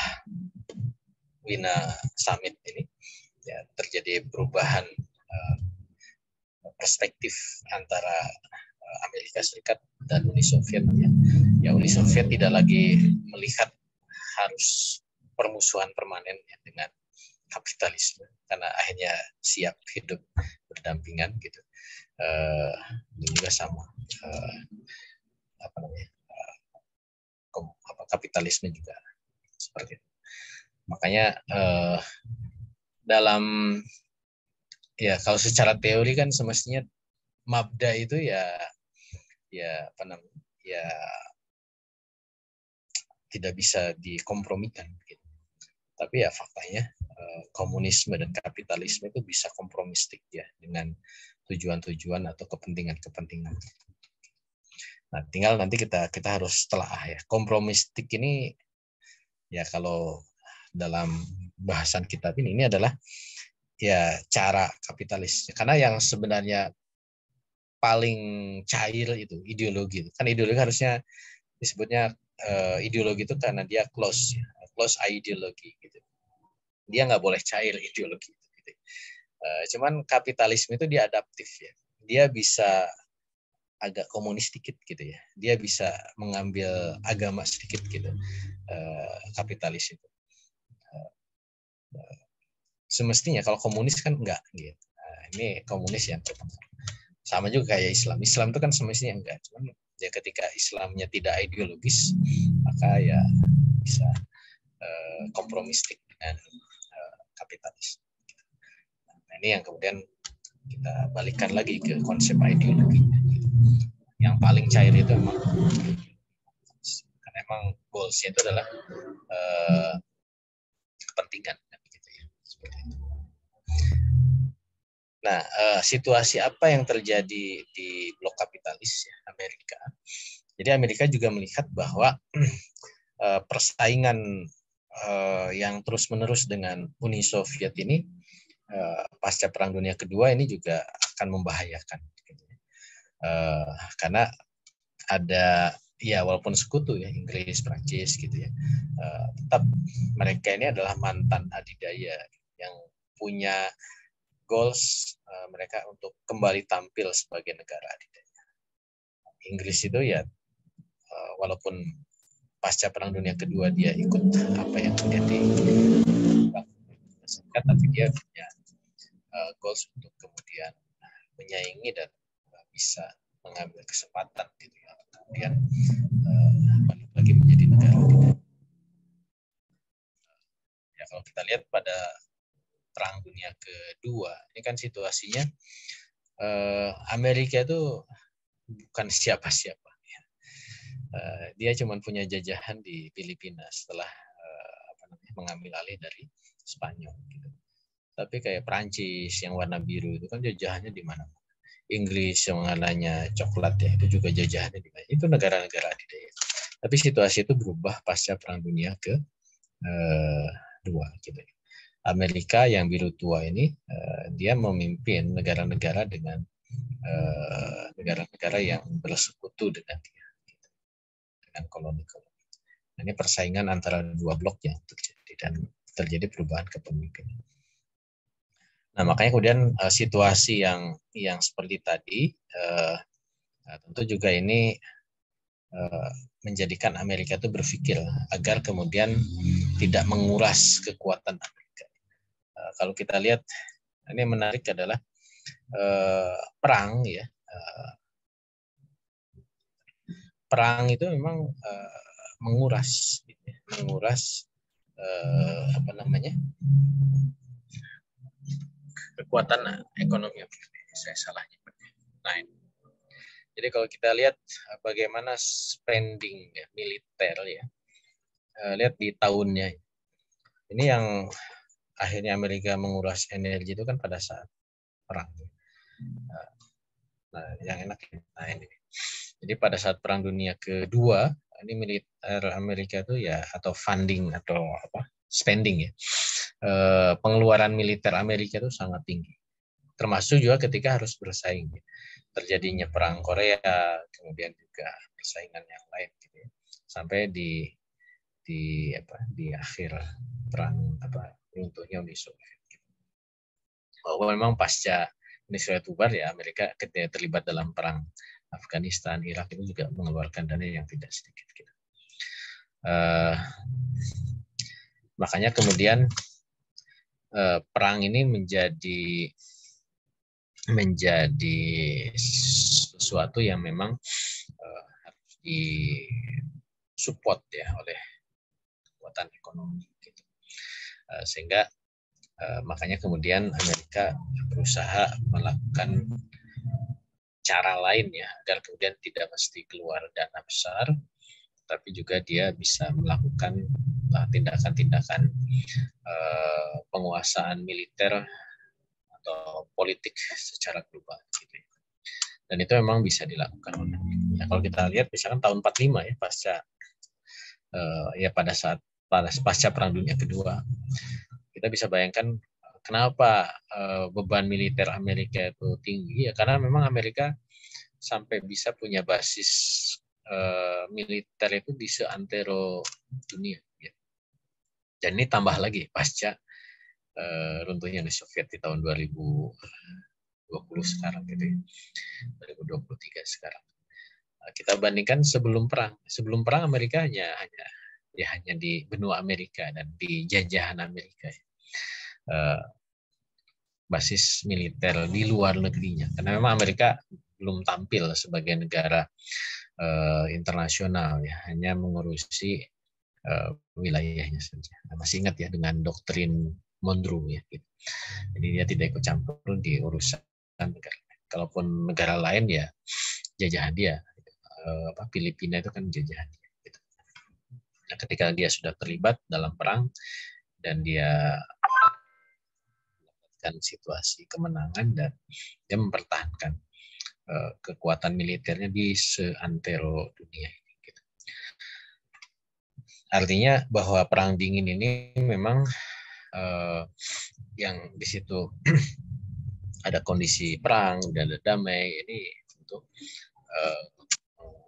Wina Summit ini ya terjadi perubahan perspektif antara Amerika Serikat dan Uni Soviet ya. Ya Uni Soviet tidak lagi melihat harus permusuhan permanen ya, dengan kapitalisme karena akhirnya siap hidup berdampingan gitu. Ini juga sama kapitalisme juga seperti itu. Makanya dalam ya kalau secara teori kan semestinya mabda itu ya tidak bisa dikompromikan gitu. Tapi ya faktanya komunisme dan kapitalisme itu bisa kompromistik ya dengan tujuan-tujuan atau kepentingan-kepentingan. Nah, tinggal nanti kita harus telaah ya. Kompromistik ini ya kalau dalam bahasan kitab ini adalah ya cara kapitalis. Karena yang sebenarnya paling cair itu ideologi. Kan ideologi harusnya disebutnya ideologi itu karena dia close ideologi gitu. Dia nggak boleh cair ideologi itu. Gitu. Cuman kapitalisme itu dia adaptif ya. Dia bisa agak komunis sedikit gitu ya. Dia bisa mengambil agama sedikit gitu. Kapitalis itu. Semestinya kalau komunis kan enggak gitu. Nah, ini komunis yang sama juga kayak Islam. Islam itu kan semestinya enggak. Cuman ya ketika Islamnya tidak ideologis, maka ya bisa kompromistik dengan kapitalis. Nah, ini yang kemudian kita balikan lagi ke konsep ideologi. Yang paling cair itu emang karena emang goalsnya itu adalah kepentingan gitu ya. Seperti itu. Nah, situasi apa yang terjadi di blok kapitalis ya, Amerika? Jadi Amerika juga melihat bahwa persaingan yang terus-menerus dengan Uni Soviet ini pasca Perang Dunia Kedua ini juga akan membahayakan. Karena ada ya walaupun sekutu ya Inggris, Prancis gitu ya, tetap mereka ini adalah mantan adidaya yang punya goals mereka untuk kembali tampil sebagai negara adidaya. Inggris itu ya walaupun pasca Perang Dunia Kedua dia ikut apa yang terjadi, tapi dia punya goals untuk kemudian menyaingi dan bisa mengambil kesempatan gitu ya, kemudian balik lagi menjadi negara adidaya. Ya kalau kita lihat pada Perang Dunia Kedua, ini kan situasinya Amerika itu bukan siapa-siapa. Ya. Dia cuma punya jajahan di Filipina setelah mengambil alih dari Spanyol. Gitu. Tapi kayak Prancis yang warna biru itu kan jajahannya di mana? Inggris yang warnanya coklat ya itu juga jajahannya di mana? Itu negara-negara adidaya. Tapi situasi itu berubah pasca Perang Dunia Kedua. Gitu. Amerika yang biru tua ini dia memimpin negara-negara dengan negara-negara yang bersekutu dengan dia, dengan koloni-koloni. Ini persaingan antara dua blok yang terjadi dan terjadi perubahan kepemimpinan. Nah makanya kemudian situasi yang seperti tadi tentu juga ini menjadikan Amerika itu berpikir agar kemudian tidak menguras kekuatan Amerika. Kalau kita lihat ini yang menarik adalah perang ya. Perang itu memang menguras apa namanya kekuatan ekonomi. Saya salah nyebut. Nah, jadi kalau kita lihat bagaimana spending ya, militer ya, lihat di tahunnya. Ini yang akhirnya Amerika menguras energi itu kan pada saat perang. Nah, yang enak. Nah ini. Jadi pada saat Perang Dunia Kedua, ini militer Amerika itu ya atau funding atau apa spending ya, pengeluaran militer Amerika itu sangat tinggi. Termasuk juga ketika harus bersaing. Terjadinya Perang Korea, kemudian juga persaingan yang lain gitu ya. Sampai di akhir perang runtuhnya Uni Soviet. Bahwa memang pasca Uni Soviet bubar ya Amerika ketika terlibat dalam perang Afghanistan, Irak itu juga mengeluarkan dana yang tidak sedikit. Gitu. Makanya kemudian perang ini menjadi sesuatu yang memang harus disupport ya oleh kekuatan ekonomi. Gitu. Sehingga makanya kemudian Amerika berusaha melakukan cara lain ya agar kemudian tidak mesti keluar dana besar, tapi juga dia bisa melakukan tindakan-tindakan penguasaan militer atau politik secara global. Gitu. Dan itu memang bisa dilakukan. Ya, kalau kita lihat misalkan tahun 45 ya pasca Perang Dunia Kedua, kita bisa bayangkan Kenapa beban militer Amerika itu tinggi? Ya karena memang Amerika sampai bisa punya basis militer itu di seantero dunia. Ya. Dan ini tambah lagi pasca runtuhnya Uni Soviet di tahun 2020 sekarang gitu ya. 2023 sekarang. Kita bandingkan sebelum perang. Sebelum perang Amerika hanya di benua Amerika dan di jajahan Amerika. Basis militer di luar negerinya. Karena memang Amerika belum tampil sebagai negara internasional ya, hanya mengurusi wilayahnya saja. Masih ingat ya dengan doktrin Monroe ya. Gitu. Jadi dia tidak ikut campur di urusan negara. Kalaupun negara lain ya jajahan dia. Filipina itu kan jajahan dia. Gitu. Nah, ketika dia sudah terlibat dalam perang dan dia mendapatkan situasi kemenangan dan dia mempertahankan kekuatan militernya di seantero dunia ini. Gitu. Artinya bahwa perang dingin ini memang yang di situ ada kondisi perang dan ada damai ini untuk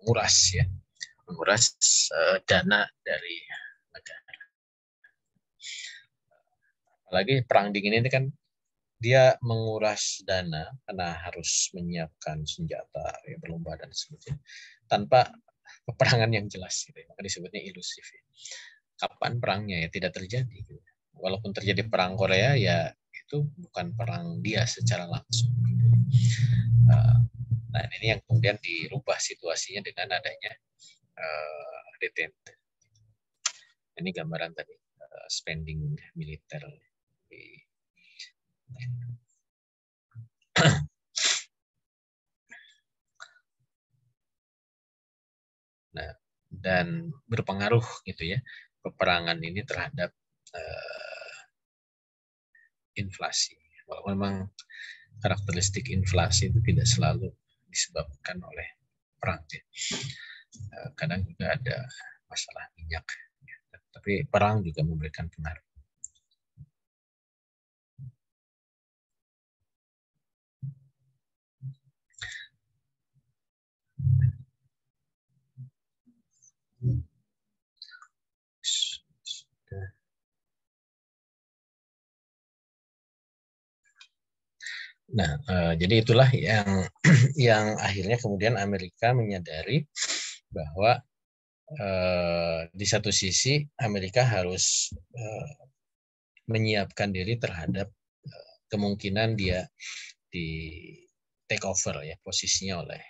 menguras dana dari negara. Apalagi perang dingin ini kan dia menguras dana karena harus menyiapkan senjata, ya, berlomba dan sebagainya tanpa peperangan yang jelas, gitu. Maka disebutnya ilusif. Ya. Kapan perangnya ya tidak terjadi. Gitu. Walaupun terjadi perang Korea ya itu bukan perang dia secara langsung. Gitu. Nah ini yang kemudian dirubah situasinya dengan adanya detente. Ini gambaran tadi spending militer di Nah, dan berpengaruh gitu ya peperangan ini terhadap inflasi. Walaupun memang karakteristik inflasi itu tidak selalu disebabkan oleh perang. Ya. Kadang juga ada masalah minyak. Ya. Tapi perang juga memberikan pengaruh. Nah, jadi itulah yang yang akhirnya kemudian Amerika menyadari bahwa di satu sisi Amerika harus menyiapkan diri terhadap kemungkinan dia di take over ya posisinya oleh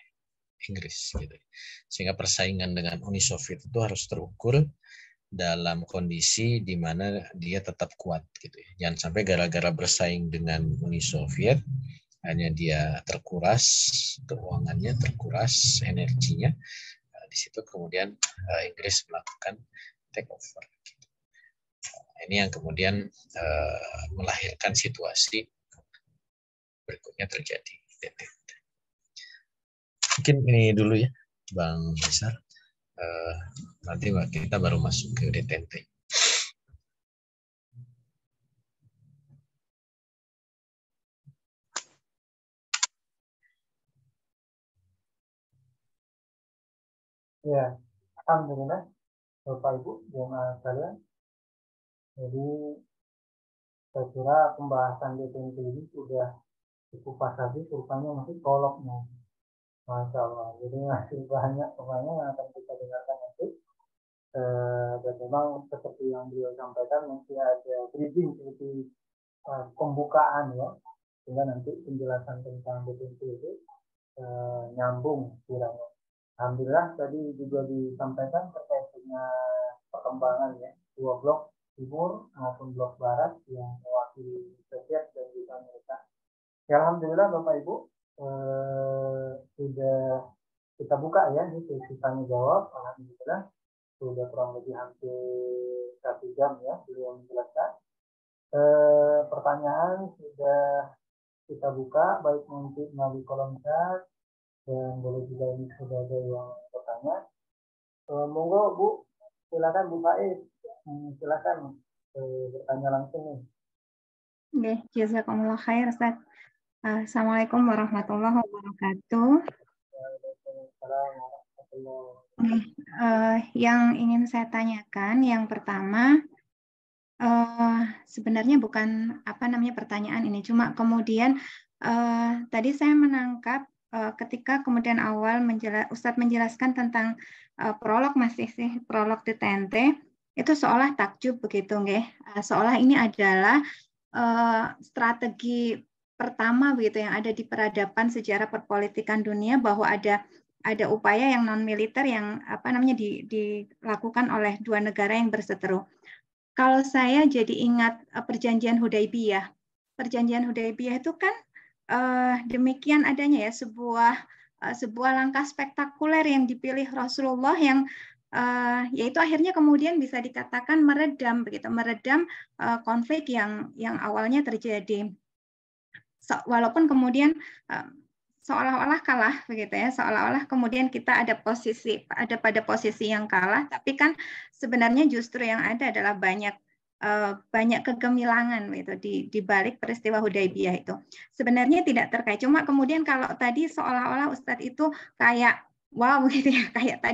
Inggris gitu. Sehingga persaingan dengan Uni Soviet itu harus terukur dalam kondisi di mana dia tetap kuat gitu ya. Jangan sampai gara-gara bersaing dengan Uni Soviet hanya dia terkuras keuangannya, terkuras energinya. Di situ kemudian Inggris melakukan take over. Gitu. Ini yang kemudian melahirkan situasi berikutnya terjadi. Mungkin ini dulu ya, Bang Besar. Nanti kita baru masuk ke detente. Ya, alhamdulillah, Bapak Ibu, jemaah sekalian. Jadi saya kira pembahasan detente ini sudah cukup pas habis, rupanya masih koloknya. Masya Allah. Jadi masih banyak pemainnya yang akan kita dengarkan nanti. Dan memang seperti yang beliau sampaikan masih ada bridging seperti pembukaan ya, sehingga nanti penjelasan tentang detente itu nyambung kiranya. Alhamdulillah tadi juga disampaikan terkait dengan perkembangan ya dua blok timur maupun blok barat yang mewakili Soviet dan juga Amerika. Ya, alhamdulillah Bapak Ibu sudah kita buka ya ini sesi tanya jawab. Alhamdulillah sudah kurang lebih hampir 1 jam ya beliau menjelaskan. Pertanyaan sudah kita buka baik nanti melalui kolom chat dan boleh juga ini sudah ada yang bertanya. Monggo Bu, silakan Bu Faiz, silakan bertanya langsung nih. Oke, jazakumullah khair, Ustaz. Assalamualaikum warahmatullahi wabarakatuh. Oke, yang ingin saya tanyakan, yang pertama, sebenarnya bukan apa namanya pertanyaan ini, cuma kemudian tadi saya menangkap ketika kemudian awal Ustadz menjelaskan tentang prolog masih sih prolog di TNT itu seolah takjub begitu, nggih. Seolah ini adalah strategi pertama begitu yang ada di peradaban sejarah perpolitikan dunia, bahwa ada upaya yang non militer yang apa namanya dilakukan oleh dua negara yang berseteru. Kalau saya jadi ingat perjanjian Hudaybiyah. Perjanjian Hudaybiyah itu kan demikian adanya ya sebuah langkah spektakuler yang dipilih Rasulullah yang yaitu akhirnya kemudian bisa dikatakan meredam konflik yang awalnya terjadi. Walaupun kemudian seolah-olah kalah begitu ya, seolah-olah kemudian kita ada pada posisi yang kalah, tapi kan sebenarnya justru yang ada adalah banyak kegemilangan gitu di balik peristiwa Hudaybiyah itu. Sebenarnya tidak terkait, cuma kemudian kalau tadi seolah-olah Ustadz itu kayak wow gitu ya, kayak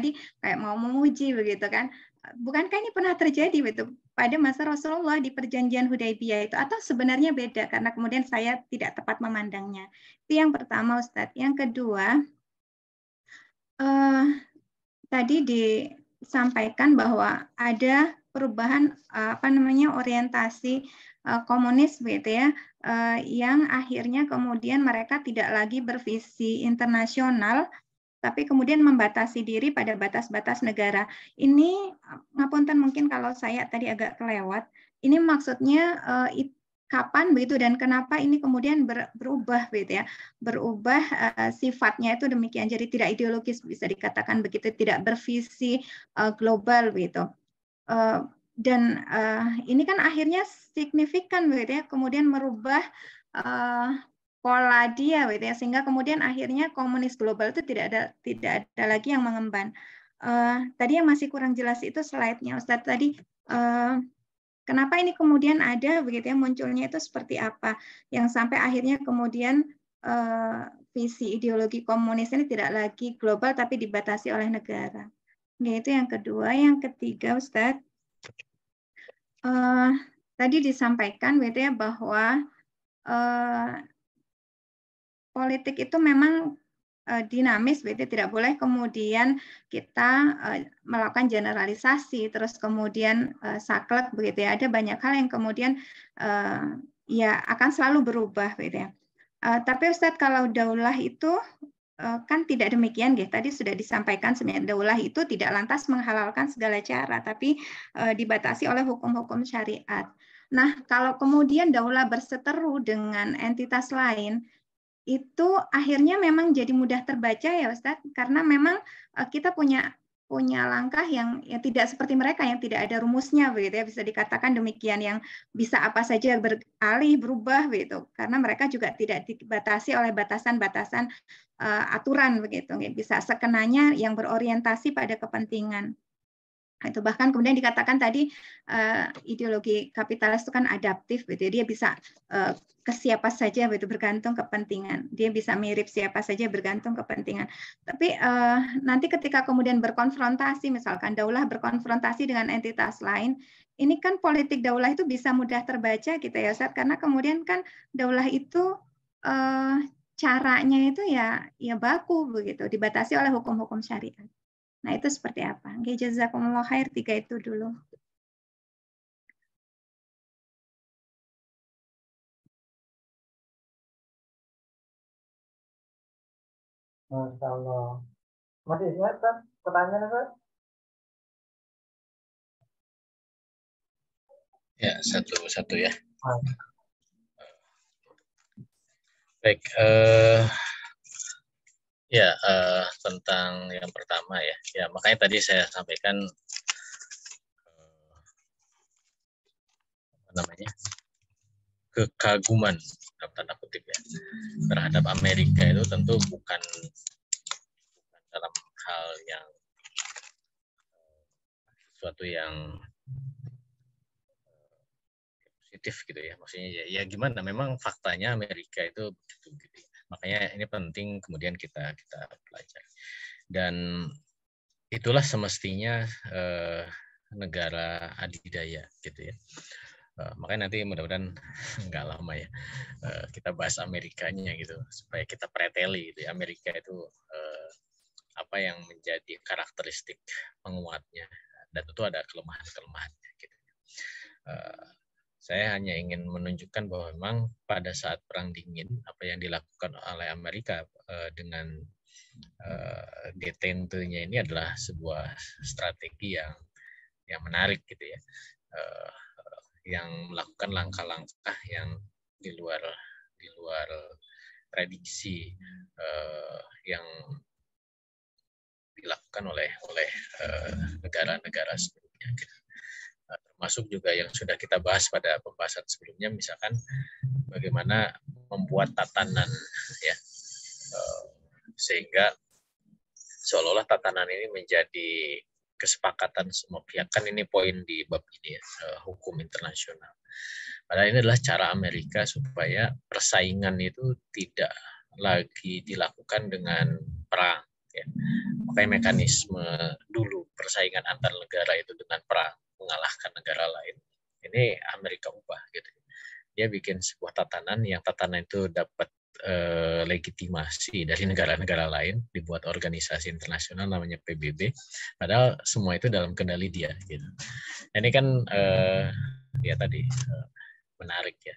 mau memuji begitu kan. Bukankah ini pernah terjadi gitu pada masa Rasulullah di perjanjian Hudaybiyah itu, atau sebenarnya beda karena kemudian saya tidak tepat memandangnya. Itu yang pertama, Ustadz. Yang kedua, tadi disampaikan bahwa ada perubahan orientasi komunis begitu ya, yang akhirnya kemudian mereka tidak lagi bervisi internasional, tapi kemudian membatasi diri pada batas-batas negara. Ini ngapunten mungkin kalau saya tadi agak kelewat. Ini maksudnya kapan begitu dan kenapa ini kemudian berubah begitu ya. Berubah sifatnya itu demikian. Jadi tidak ideologis bisa dikatakan begitu, tidak bervisi global begitu. Dan ini kan akhirnya signifikan begitu ya, kemudian merubah pola dia gitu ya, sehingga kemudian akhirnya komunis global itu tidak ada lagi yang mengemban. Tadi yang masih kurang jelas itu slide-nya Ustadz tadi, kenapa ini kemudian ada begitu ya, munculnya itu seperti apa yang sampai akhirnya kemudian visi ideologi komunis ini tidak lagi global tapi dibatasi oleh negara. Itu yang kedua. Yang ketiga Ustadz, tadi disampaikan gitu ya bahwa politik itu memang dinamis, begitu, tidak boleh kemudian kita melakukan generalisasi, terus kemudian saklek begitu ya. Ada banyak hal yang kemudian ya akan selalu berubah, begitu ya. Tapi Ustadz, kalau daulah itu kan tidak demikian, gitu. Tadi sudah disampaikan sebenarnya daulah itu tidak lantas menghalalkan segala cara, tapi dibatasi oleh hukum-hukum syariat. Nah, kalau kemudian daulah berseteru dengan entitas lain, itu akhirnya memang jadi mudah terbaca ya Ustadz, karena memang kita punya langkah yang tidak seperti mereka yang tidak ada rumusnya begitu ya, bisa dikatakan demikian, yang bisa apa saja beralih berubah begitu, karena mereka juga tidak dibatasi oleh batasan-batasan aturan begitu, bisa sekenanya yang berorientasi pada kepentingan. Itu bahkan kemudian dikatakan tadi ideologi kapitalis itu kan adaptif gitu, dia bisa ke siapa saja gitu, bergantung kepentingan, dia bisa mirip siapa saja bergantung kepentingan. Tapi nanti ketika kemudian berkonfrontasi, misalkan daulah berkonfrontasi dengan entitas lain, ini kan politik daulah itu bisa mudah terbaca gitu ya Ustaz, karena kemudian kan daulah itu caranya itu ya baku begitu, dibatasi oleh hukum-hukum syariat. Nah, itu seperti apa? Oke, jazakumullah khair, 3 itu dulu. Masya Allah. Masih ingat kan pertanyaannya kan? Ya, satu-satu ya. Baik, ya tentang yang pertama ya, makanya tadi saya sampaikan apa namanya, kekaguman dalam tanda kutip ya terhadap Amerika itu tentu bukan dalam hal yang sesuatu yang kompetitif gitu ya. Maksudnya ya gimana? Memang faktanya Amerika itu begitu gitu. Makanya ini penting kemudian kita pelajari. Dan itulah semestinya negara adidaya gitu ya. Makanya nanti mudah-mudahan nggak lama ya kita bahas Amerikanya gitu supaya kita preteli gitu. Amerika itu apa yang menjadi karakteristik penguatnya, dan tentu ada kelemahan-kelemahannya gitu. Saya hanya ingin menunjukkan bahwa memang pada saat Perang Dingin apa yang dilakukan oleh Amerika dengan detente-nya ini adalah sebuah strategi yang menarik gitu ya, yang melakukan langkah-langkah yang di luar prediksi yang dilakukan oleh negara-negara sebelumnya. Termasuk juga yang sudah kita bahas pada pembahasan sebelumnya, misalkan bagaimana membuat tatanan ya, sehingga seolah-olah tatanan ini menjadi kesepakatan semua pihak. Kan ini poin di bab ini ya, hukum internasional. Padahal ini adalah cara Amerika supaya persaingan itu tidak lagi dilakukan dengan perang. Ya. Makanya mekanisme dulu persaingan antar negara itu dengan perang, mengalahkan negara lain. Ini Amerika ubah gitu. Dia bikin sebuah tatanan yang tatanan itu dapat legitimasi dari negara-negara lain, dibuat organisasi internasional namanya PBB, padahal semua itu dalam kendali dia gitu. Ini kan ya tadi menarik ya.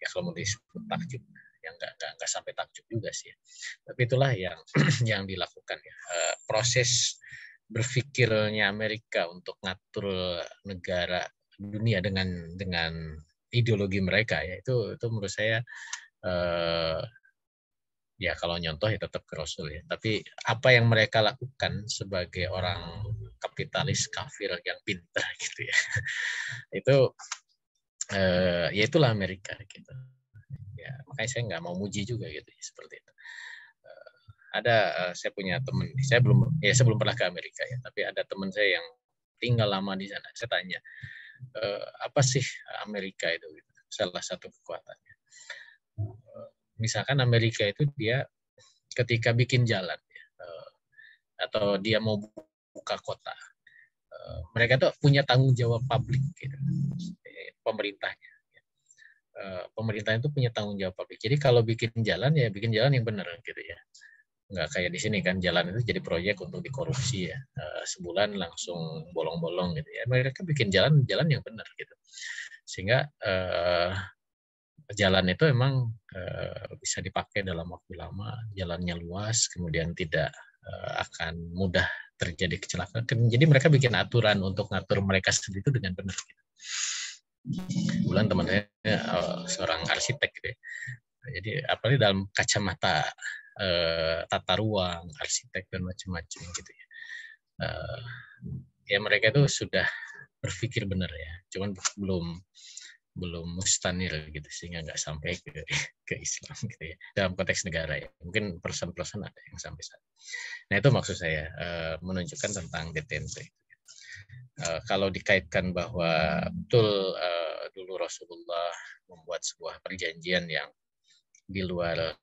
Ya kalau mau disebut takjub, yang nggak sampai takjub juga sih. Tapi itulah yang yang dilakukan ya. Proses berpikirnya Amerika untuk ngatur negara dunia dengan ideologi mereka ya, itu menurut saya ya kalau nyontoh ya tetap ke Rasul ya. Tapi apa yang mereka lakukan sebagai orang kapitalis kafir yang pintar gitu ya, itu ya itulah Amerika gitu. Ya makanya saya nggak mau muji juga gitu ya, seperti itu. Saya punya teman, saya belum pernah ke Amerika ya, tapi ada teman saya yang tinggal lama di sana. Saya tanya apa sih Amerika itu gitu. Salah satu kekuatannya. Misalkan Amerika itu dia ketika bikin jalan atau dia mau buka kota, mereka tuh punya tanggung jawab publik gitu. Pemerintahnya itu punya tanggung jawab publik. Jadi kalau bikin jalan ya bikin jalan yang benar gitu ya. Nggak kayak di sini kan jalan itu jadi proyek untuk dikorupsi ya, sebulan langsung bolong-bolong gitu ya. Mereka bikin jalan yang benar gitu, sehingga jalan itu emang bisa dipakai dalam waktu lama, jalannya luas, kemudian tidak akan mudah terjadi kecelakaan. Jadi mereka bikin aturan untuk ngatur mereka sendiri itu dengan benar. Gitu. Kebetulan teman saya seorang arsitek gitu ya. Jadi apalagi dalam kacamata tata ruang, arsitek dan macam-macam gitu ya. Ya mereka itu sudah berpikir benar ya, cuman belum mustanir gitu, sehingga nggak sampai ke Islam gitu ya, dalam konteks negara ya. Mungkin persen-persen ada yang sampai sana. Nah itu maksud saya menunjukkan tentang detente. Kalau dikaitkan bahwa betul dulu Rasulullah membuat sebuah perjanjian yang di luar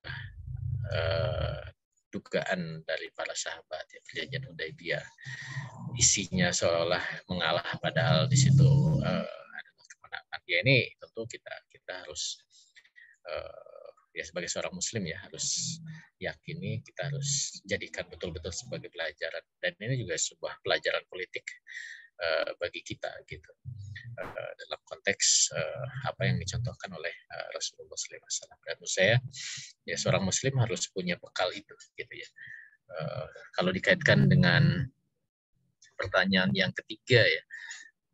dugaan dari para sahabat ya, perjanjian Hudaybiyah, isinya seolah mengalah padahal di situ adalah kemenangan. Ya ini tentu kita harus ya sebagai seorang muslim ya harus yakini, kita harus jadikan betul-betul sebagai pelajaran, dan ini juga sebuah pelajaran politik bagi kita gitu, dalam konteks apa yang dicontohkan oleh Rasulullah SAW. Dan menurut saya ya seorang muslim harus punya bekal itu gitu ya. Kalau dikaitkan dengan pertanyaan yang ketiga ya,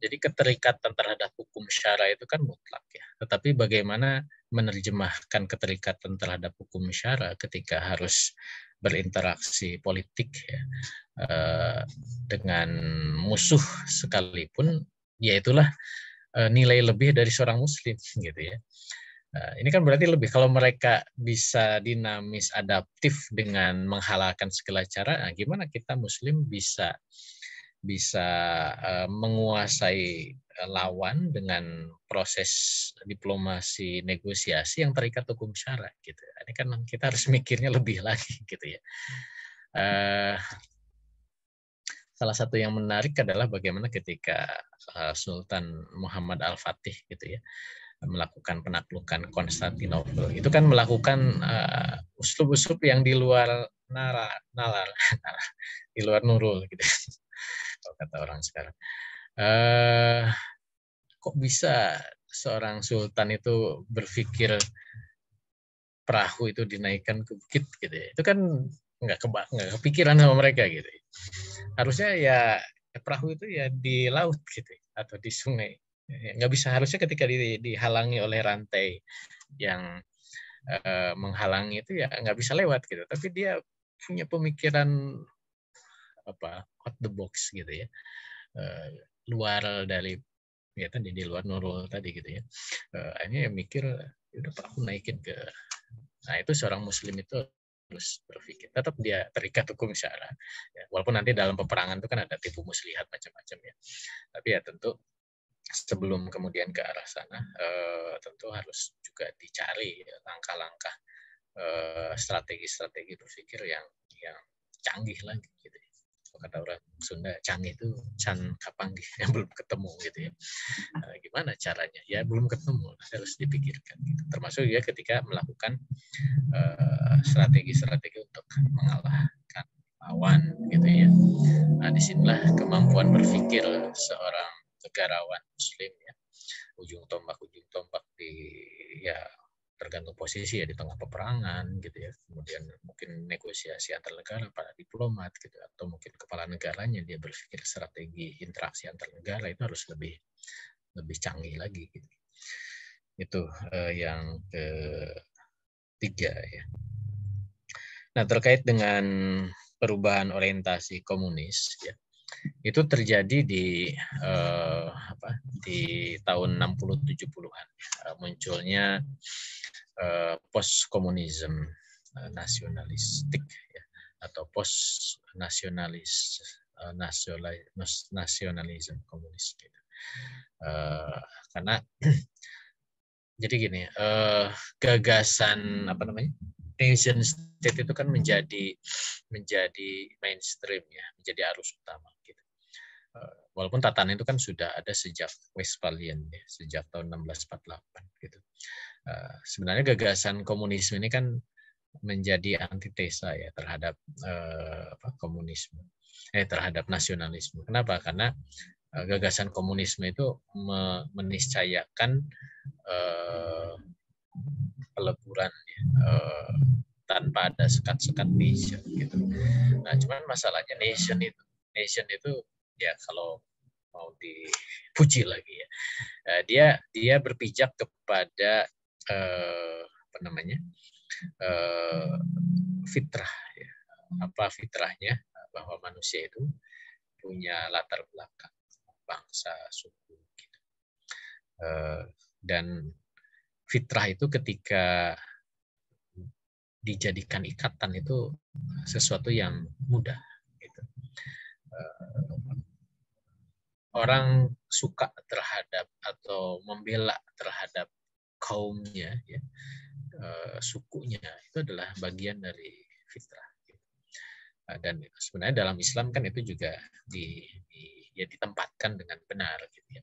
jadi keterikatan terhadap hukum syara itu kan mutlak ya. Tetapi bagaimana menerjemahkan keterikatan terhadap hukum syara ketika harus berinteraksi politik ya, dengan musuh sekalipun, ya itulah nilai lebih dari seorang muslim gitu ya. Ini kan berarti lebih, kalau mereka bisa dinamis adaptif dengan menghalalkan segala cara, gimana kita muslim bisa menguasai lawan dengan proses diplomasi negosiasi yang terikat hukum syara gitu. Ini kan kita harus mikirnya lebih lagi gitu ya. Salah satu yang menarik adalah bagaimana ketika Sultan Muhammad Al-Fatih gitu ya melakukan penaklukan Konstantinopel, itu kan melakukan uslub-uslub yang di luar nalar, di luar nurul gitu kalau kata orang sekarang. Kok bisa seorang sultan itu berpikir perahu itu dinaikkan ke bukit gitu ya? Itu kan nggak kepikiran sama mereka gitu. Harusnya ya perahu itu ya di laut gitu atau di sungai. Nggak bisa, harusnya ketika dihalangi oleh rantai yang menghalangi itu ya nggak bisa lewat gitu. Tapi dia punya pemikiran out the box gitu ya, luar dari ya tadi di luar nurul tadi gitu ya. Akhirnya mikir udah aku naikin ke, nah itu seorang muslim itu harus berpikir tetap dia terikat hukum syara ya, walaupun nanti dalam peperangan itu kan ada tipu muslihat macam-macam ya, tapi ya tentu sebelum kemudian ke arah sana tentu harus juga dicari langkah-langkah strategi-strategi berpikir yang canggih lagi gitu ya. Kata orang Sunda, canggih itu can kapanggih, yang belum ketemu gitu ya. Gimana caranya? Ya belum ketemu, harus dipikirkan. Gitu. Termasuk ya ketika melakukan strategi-strategi untuk mengalahkan lawan gitu ya. Nah disinilah kemampuan berpikir seorang negarawan Muslim ya. Ujung tombak di ya tergantung posisi ya di tengah peperangan gitu ya, kemudian mungkin negosiasi antar negara para diplomat gitu, atau mungkin kepala negaranya dia berpikir strategi interaksi antar negara itu harus lebih canggih lagi gitu. Itu yang ketiga ya. Nah terkait dengan perubahan orientasi komunis ya, itu terjadi di tahun 60-70-an munculnya post-komunisme nasionalistik ya, atau nasionalisme komunis gitu. Karena jadi gini, gagasan nation state itu kan menjadi mainstream ya, menjadi arus utama gitu. Walaupun tatanan itu kan sudah ada sejak Westphalian ya, sejak tahun 1648 gitu. Sebenarnya gagasan komunisme ini kan menjadi antitesa ya terhadap komunisme, terhadap nasionalisme. Kenapa? Karena gagasan komunisme itu meniscayakan peleburan ya, tanpa ada sekat-sekat nation gitu. Nah, cuman masalahnya nation itu ya kalau mau dipuji lagi ya, dia berpijak kepada fitrah ya. Apa fitrahnya? Bahwa manusia itu punya latar belakang bangsa, suku gitu. Dan fitrah itu ketika dijadikan ikatan itu sesuatu yang mudah gitu. Orang suka terhadap atau membela terhadap kaumnya ya, sukunya itu adalah bagian dari fitrah gitu. Dan sebenarnya dalam Islam kan itu juga ditempatkan dengan benar gitu ya,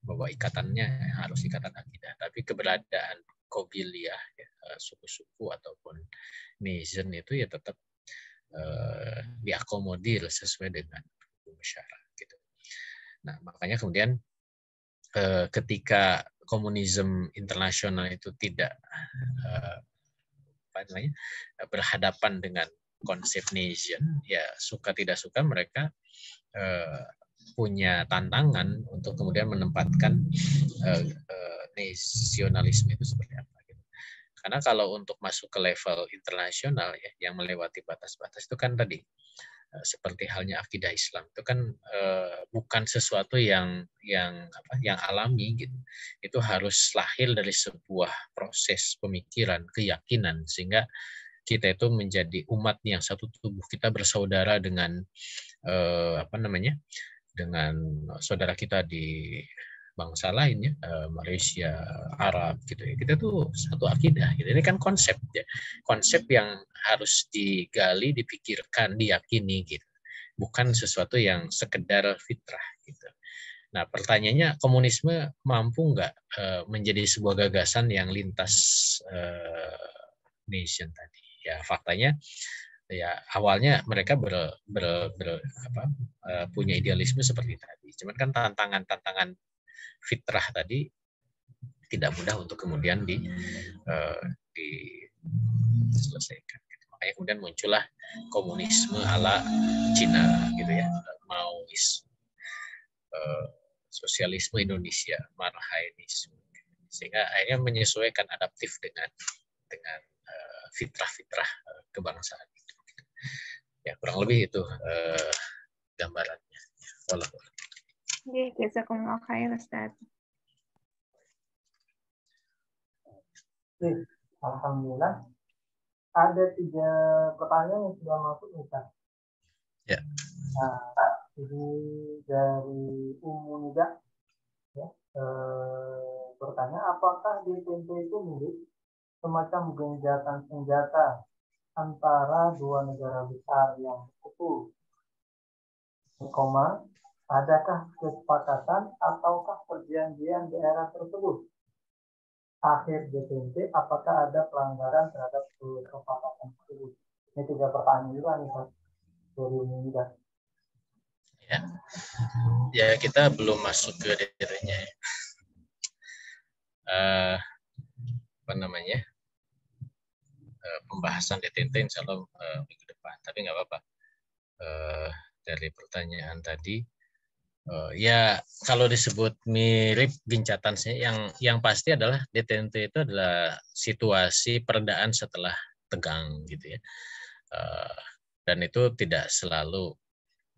bahwa ikatannya harus ikatan akidah, tapi keberadaan kobiliyah ya, suku-suku ataupun nation itu ya tetap diakomodir sesuai dengan hukum syara gitu. Nah makanya kemudian ketika komunisme internasional itu tidak berhadapan dengan konsep nation, ya suka tidak suka mereka punya tantangan untuk kemudian menempatkan nasionalisme itu seperti apa gitu. Karena kalau untuk masuk ke level internasional ya, yang melewati batas-batas itu kan tadi seperti halnya akidah Islam itu kan bukan sesuatu yang alami gitu. Itu harus lahir dari sebuah proses pemikiran, keyakinan, sehingga kita itu menjadi umat yang satu tubuh, kita bersaudara dengan dengan saudara kita di bangsa lain ya, Malaysia, Arab gitu ya. Kita tuh satu akidah. Gitu. Ini kan konsep ya, konsep yang harus digali, dipikirkan, diyakini gitu. Bukan sesuatu yang sekedar fitrah gitu. Nah, pertanyaannya, komunisme mampu nggak menjadi sebuah gagasan yang lintas nation tadi? Ya, faktanya ya awalnya mereka punya idealisme seperti tadi. Cuman kan tantangan fitrah tadi tidak mudah untuk kemudian diselesaikan. Makanya kemudian muncullah komunisme ala Cina gitu ya, Maoisme, sosialisme Indonesia, Marhainisme, sehingga akhirnya menyesuaikan, adaptif dengan fitrah-fitrah kebangsaan itu. Ya kurang lebih itu gambarannya. Oke, jazakumullah khair, Ustaz. Alhamdulillah. Ada 3 pertanyaan yang sudah masuk, Ustaz. Ya. Nah, jadi dari Nida ya, bertanya, apakah di DTT itu mirip semacam gencatan senjata antara 2 negara besar yang bersekutu? Adakah kesepakatan ataukah perjanjian di era tersebut? Akhir DTT, apakah ada pelanggaran terhadap kesepakatan tersebut? Ini 3 pertanyaan juga nih, Pak. Dari Nida. Ya, kita belum masuk ke detailnya. Pembahasan DTT insya Allah minggu depan, tapi nggak apa-apa. Dari pertanyaan tadi, ya kalau disebut mirip gencatan, yang pasti adalah DTT itu adalah situasi peredaan setelah tegang gitu ya, dan itu tidak selalu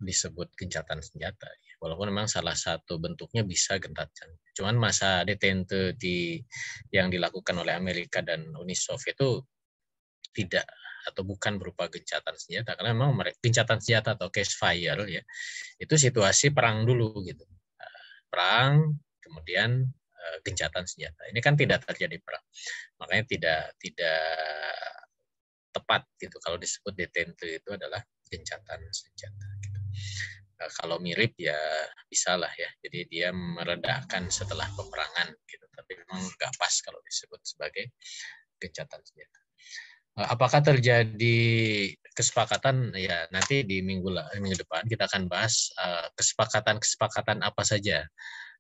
disebut gencatan senjata, walaupun memang salah satu bentuknya bisa gencatan. Cuman masa detente yang dilakukan oleh Amerika dan Uni Soviet itu tidak atau bukan berupa gencatan senjata, karena memang gencatan senjata atau case fire ya, itu situasi perang dulu gitu, perang kemudian gencatan senjata. Ini kan tidak terjadi perang, makanya tidak tepat gitu kalau disebut detente itu adalah gencatan senjata gitu. Kalau mirip ya bisa lah ya, jadi dia meredakan setelah peperangan gitu, tapi memang nggak pas kalau disebut sebagai gencatan senjata. Apakah terjadi kesepakatan? Ya nanti di minggu depan kita akan bahas kesepakatan apa saja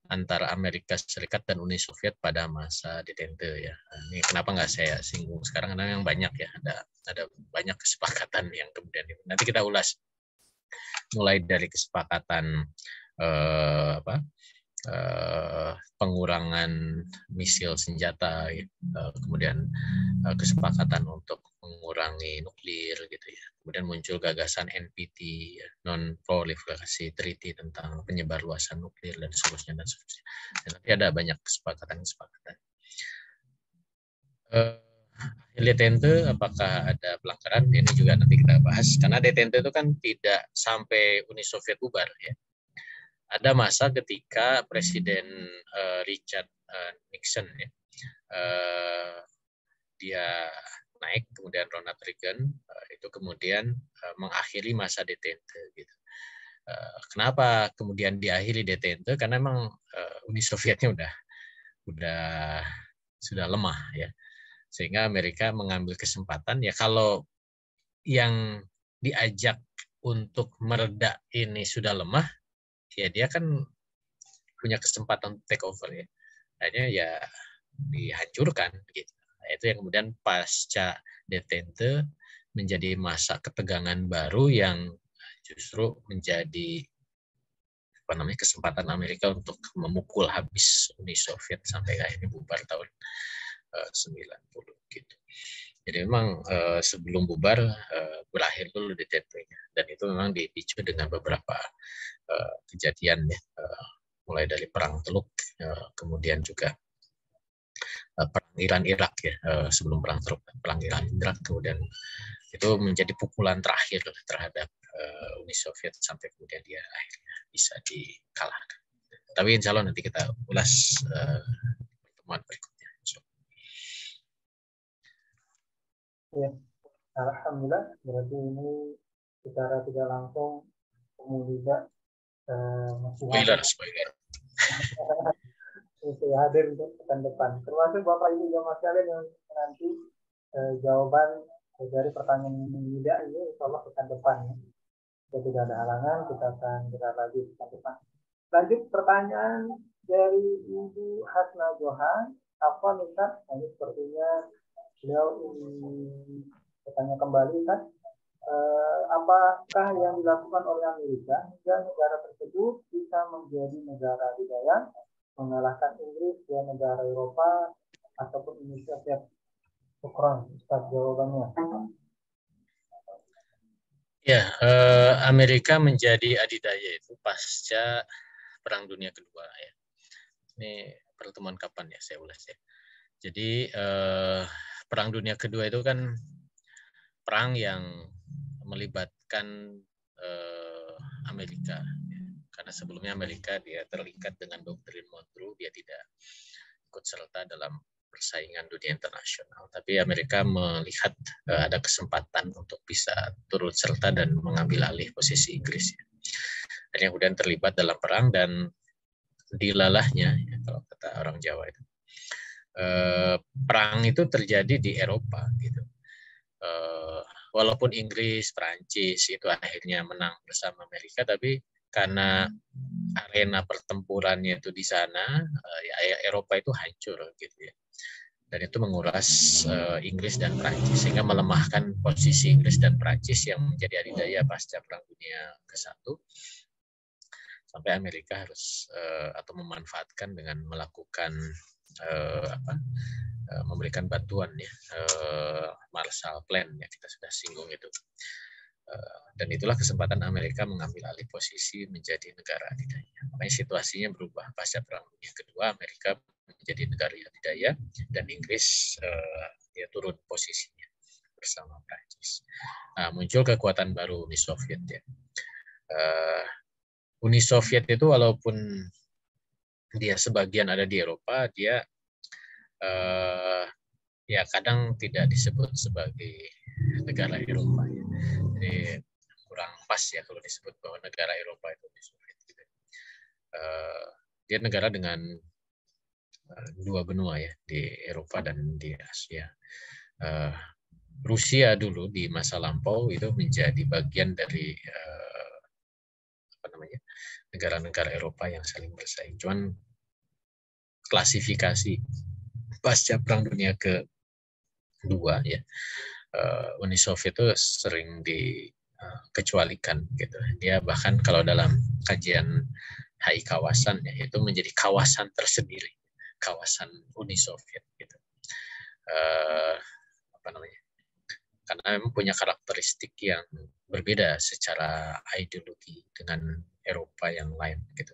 antara Amerika Serikat dan Uni Soviet pada masa detente ya. Ini kenapa nggak saya singgung sekarang, karena yang banyak ya, ada banyak kesepakatan yang kemudian nanti kita ulas, mulai dari kesepakatan pengurangan misil senjata, kemudian kesepakatan untuk mengurangi nuklir gitu ya. Kemudian muncul gagasan NPT, ya, Non-Proliferation Treaty tentang penyebarluasan nuklir dan seterusnya. Dan nanti ada banyak kesepakatan. Detente apakah ada pelanggaran? Ini juga nanti kita bahas, karena detente itu kan tidak sampai Uni Soviet bubar ya. Ada masa ketika Presiden Richard Nixon ya, dia naik, kemudian Ronald Reagan itu kemudian mengakhiri masa detente gitu. Kenapa kemudian diakhiri detente? Karena memang Uni Sovietnya sudah lemah ya, sehingga Amerika mengambil kesempatan ya, kalau yang diajak untuk mereda ini sudah lemah, ya dia kan punya kesempatan take over ya, akhirnya ya dihancurkan gitu. Nah, itu yang kemudian pasca detente menjadi masa ketegangan baru yang justru menjadi kesempatan Amerika untuk memukul habis Uni Soviet sampai akhirnya bubar tahun 90 gitu. Jadi memang sebelum bubar berakhir dulu detente-nya, dan itu memang dipicu dengan beberapa kejadian ya, mulai dari perang Teluk, kemudian juga perang Iran-Irak ya, sebelum perang Teluk, perang Iran-Irak, kemudian itu menjadi pukulan terakhir terhadap Uni Soviet sampai kemudian dia akhirnya bisa dikalahkan. Tapi insya Allah nanti kita ulas pertemuan berikutnya. Ya, alhamdulillah. Berarti ini secara tidak langsung juga Spoiler. Itu hadir untuk pekan depan. Termasuk Bapak Ibu jamaah sekalian yang nanti jawaban dari pertanyaan Yuda ini insya Allah pekan depan. Jika tidak ada halangan, kita akan gerak lagi pekan depan. Lanjut pertanyaan dari Ibu Hasna Johan. Apa Ustaz? Ini sepertinya beliau ingin bertanya kembali kan? Apakah yang dilakukan oleh Amerika hingga negara tersebut bisa menjadi negara adidaya, mengalahkan Inggris dan negara Eropa ataupun Indonesia? Syukran, Ustaz, jawabannya. Ya, Amerika menjadi adidaya itu pasca Perang Dunia Kedua ya. Ini pertemuan kapan ya, saya ulas ya. Jadi Perang Dunia Kedua itu kan perang yang melibatkan Amerika. Ya. Karena sebelumnya Amerika dia terikat dengan doktrin Monroe, dia tidak ikut serta dalam persaingan dunia internasional. Tapi Amerika melihat ada kesempatan untuk bisa turut serta dan mengambil alih posisi Inggris. Ya. Dan yang kemudian terlibat dalam perang dan dilalahnya, ya, kalau kata orang Jawa itu, perang itu terjadi di Eropa. Gitu. Walaupun Inggris, Prancis itu akhirnya menang bersama Amerika, tapi karena arena pertempurannya itu di sana, ya Eropa itu hancur gitu ya. Dan itu menguras Inggris dan Prancis sehingga melemahkan posisi Inggris dan Prancis yang menjadi adidaya pasca Perang Dunia ke-1 sampai Amerika harus atau memanfaatkan dengan melakukan memberikan bantuan ya Marshall Plan ya kita sudah singgung itu. Dan itulah kesempatan Amerika mengambil alih posisi menjadi negara adidaya. Makanya situasinya berubah pasca Perang Dunia Kedua, Amerika menjadi negara adidaya dan Inggris dia turun posisinya bersama Prancis. Nah, muncul kekuatan baru Uni Soviet ya. Uni Soviet itu walaupun dia sebagian ada di Eropa, dia ya kadang tidak disebut sebagai negara Eropa ya. Jadi kurang pas ya kalau disebut bahwa negara Eropa itu Uni Soviet gitu. Dia negara dengan dua benua ya, di Eropa dan di Asia. Rusia dulu di masa lampau itu menjadi bagian dari negara-negara Eropa yang saling bersaing. Cuman klasifikasi pasca Perang Dunia Kedua ya, Uni Soviet itu sering dikecualikan gitu. Dia bahkan kalau dalam kajian HI kawasan ya, itu menjadi kawasan tersendiri, kawasan Uni Soviet gitu. Karena memang punya karakteristik yang berbeda secara ideologi dengan Eropa yang lain gitu.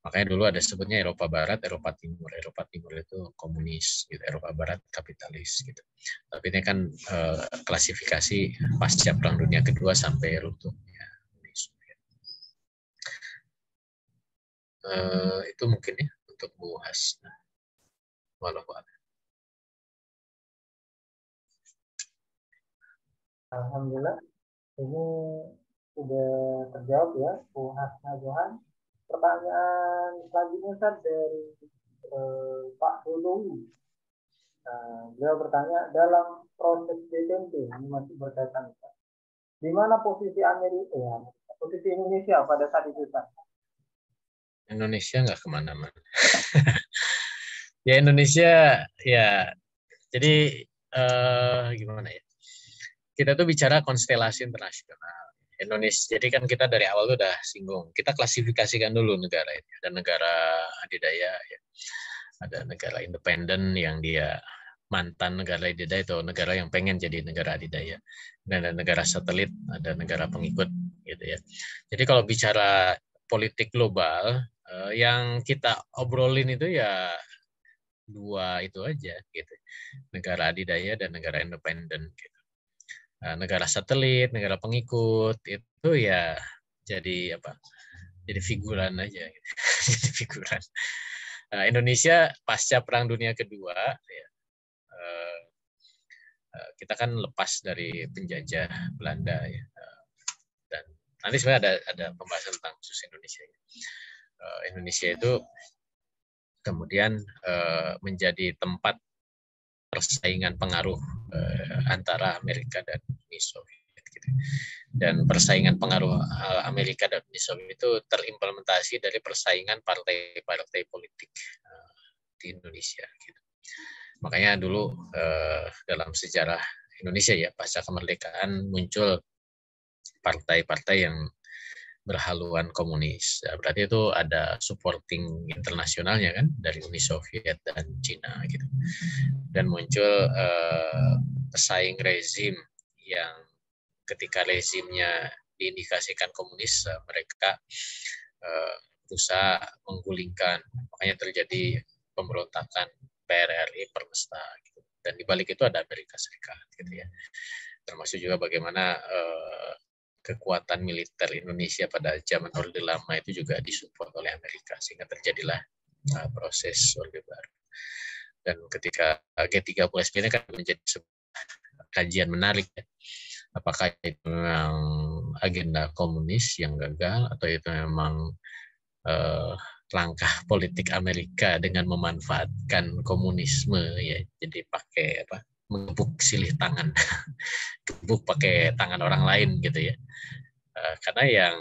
Makanya dulu ada sebutnya Eropa Barat, Eropa Timur. Eropa Timur itu komunis, gitu. Eropa Barat kapitalis gitu. Tapi ini kan klasifikasi pasca Perang Dunia Kedua sampai runtuhnya Uni Soviet. Itu mungkin ya untuk Bu Hasna. Walaupun Alhamdulillah, ini sudah terjawab ya, Bu Hasna Johan. Pertanyaan selanjutnya Ustaz dari Pak Hulu. Beliau bertanya, dalam proses DTMP, ini masih berkaitan, di mana posisi Amerika, ya, posisi Indonesia pada saat itu Ustaz? Indonesia nggak kemana-mana. Ya Indonesia ya, jadi gimana ya? Kita tuh bicara konstelasi internasional. Indonesia, jadi kan kita dari awal udah singgung. Kita klasifikasikan dulu negara ini. Ada negara adidaya, ya. Ada negara independen yang dia mantan negara adidaya atau negara yang pengen jadi negara adidaya. Dan ada negara satelit, ada negara pengikut, gitu ya. Jadi kalau bicara politik global, yang kita obrolin itu ya dua itu aja, gitu. Negara adidaya dan negara independen, gitu. negara satelit, negara pengikut itu ya jadi apa? Jadi figuran aja, gitu. Jadi figuran. Indonesia pasca Perang Dunia Kedua, ya, kita kan lepas dari penjajah Belanda, ya. Dan nanti sebenarnya ada pembahasan tentang khusus Indonesia. Indonesia itu kemudian menjadi tempat persaingan pengaruh antara Amerika dan Uni Soviet. Gitu. Dan persaingan pengaruh Amerika dan Uni Soviet itu terimplementasi dari persaingan partai-partai politik di Indonesia. Gitu. Makanya dulu dalam sejarah Indonesia ya pasca kemerdekaan muncul partai-partai yang berhaluan komunis. Berarti itu ada supporting internasionalnya kan dari Uni Soviet dan Cina gitu. Dan muncul pesaing rezim yang ketika rezimnya diindikasikan komunis, mereka berusaha menggulingkan. Makanya terjadi pemberontakan PRRI Permesta gitu. Dan di balik itu ada Amerika Serikat gitu ya. Termasuk juga bagaimana kekuatan militer Indonesia pada zaman Orde Lama itu juga disupport oleh Amerika sehingga terjadilah proses Orde Baru. Dan ketika G30 ini kan menjadi sebuah kajian menarik ya. Apakah itu memang agenda komunis yang gagal atau itu memang langkah politik Amerika dengan memanfaatkan komunisme ya, jadi pakai apa? Mengebuk silih tangan, gebuk pakai tangan orang lain gitu ya. Karena yang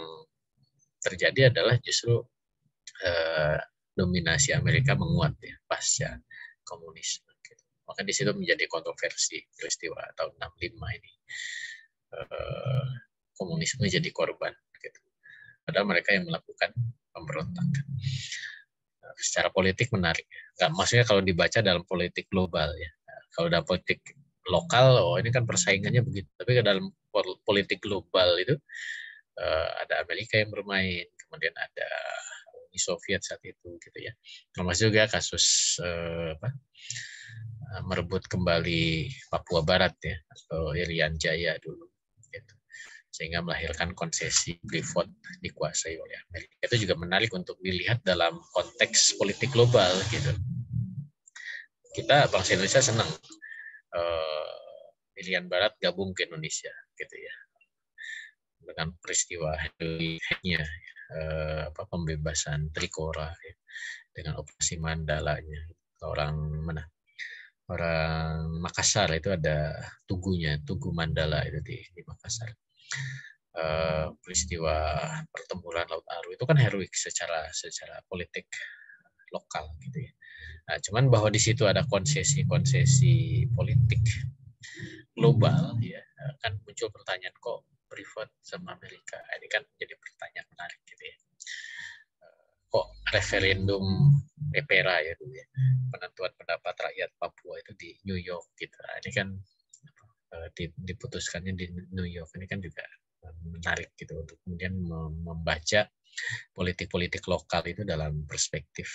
terjadi adalah justru dominasi Amerika menguat ya pasca komunisme. Gitu. Maka di situ menjadi kontroversi peristiwa tahun 65 ini. Komunisme jadi korban. Gitu. Padahal mereka yang melakukan pemberontakan. Secara politik menarik. Nggak, maksudnya kalau dibaca dalam politik global ya. Kalau dalam politik lokal, oh ini kan persaingannya begitu. Tapi dalam politik global itu ada Amerika yang bermain, kemudian ada Uni Soviet saat itu, gitu ya. Termasuk juga kasus merebut kembali Papua Barat ya, atau Irian Jaya dulu, gitu. Sehingga melahirkan konsesi Freeport dikuasai oleh Amerika. Itu juga menarik untuk dilihat dalam konteks politik global, gitu. Kita bangsa Indonesia senang Irian Barat gabung ke Indonesia, gitu ya, dengan peristiwa headnya pembebasan Trikora ya, dengan operasi Mandalanya. Orang mana? Orang Makassar itu ada tugunya, Tugu Mandala itu di Makassar. Peristiwa pertempuran Laut Aru itu kan heroik secara politik lokal gitu ya. Nah, cuman bahwa di situ ada konsesi politik global ya, kan muncul pertanyaan kok Freeport sama Amerika. Ini kan menjadi pertanyaan menarik gitu ya. Kok referendum PPRA ya dulu ya, penentuan pendapat rakyat Papua itu di New York gitu. Ini kan diputuskannya di New York. Ini kan juga menarik gitu untuk kemudian membaca politik-politik lokal itu dalam perspektif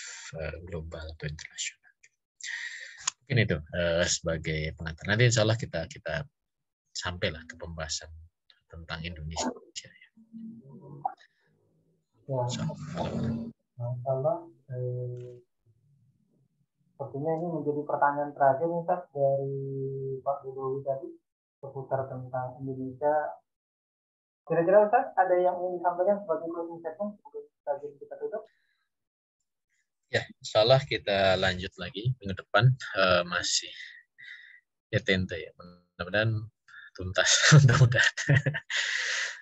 global atau internasional. Mungkin itu sebagai pengantar. Nanti insya Allah kita sampailah ke pembahasan tentang Indonesia. Ya, Masalah sepertinya ini menjadi pertanyaan terakhir nih Pak dari Pak Budowi tadi seputar tentang Indonesia. Kira-kira Ustaz ada yang ingin disampaikan sebagai closing statement sebelum kita tutup? Ya, insya Allah kita lanjut lagi minggu depan, masih TNT ya, mudah-mudahan tuntas, mudah-mudahan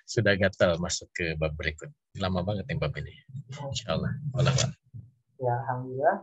sudah gatal masuk ke bab berikut. Lama banget yang bab ini, insya Allah. Ya, alhamdulillah.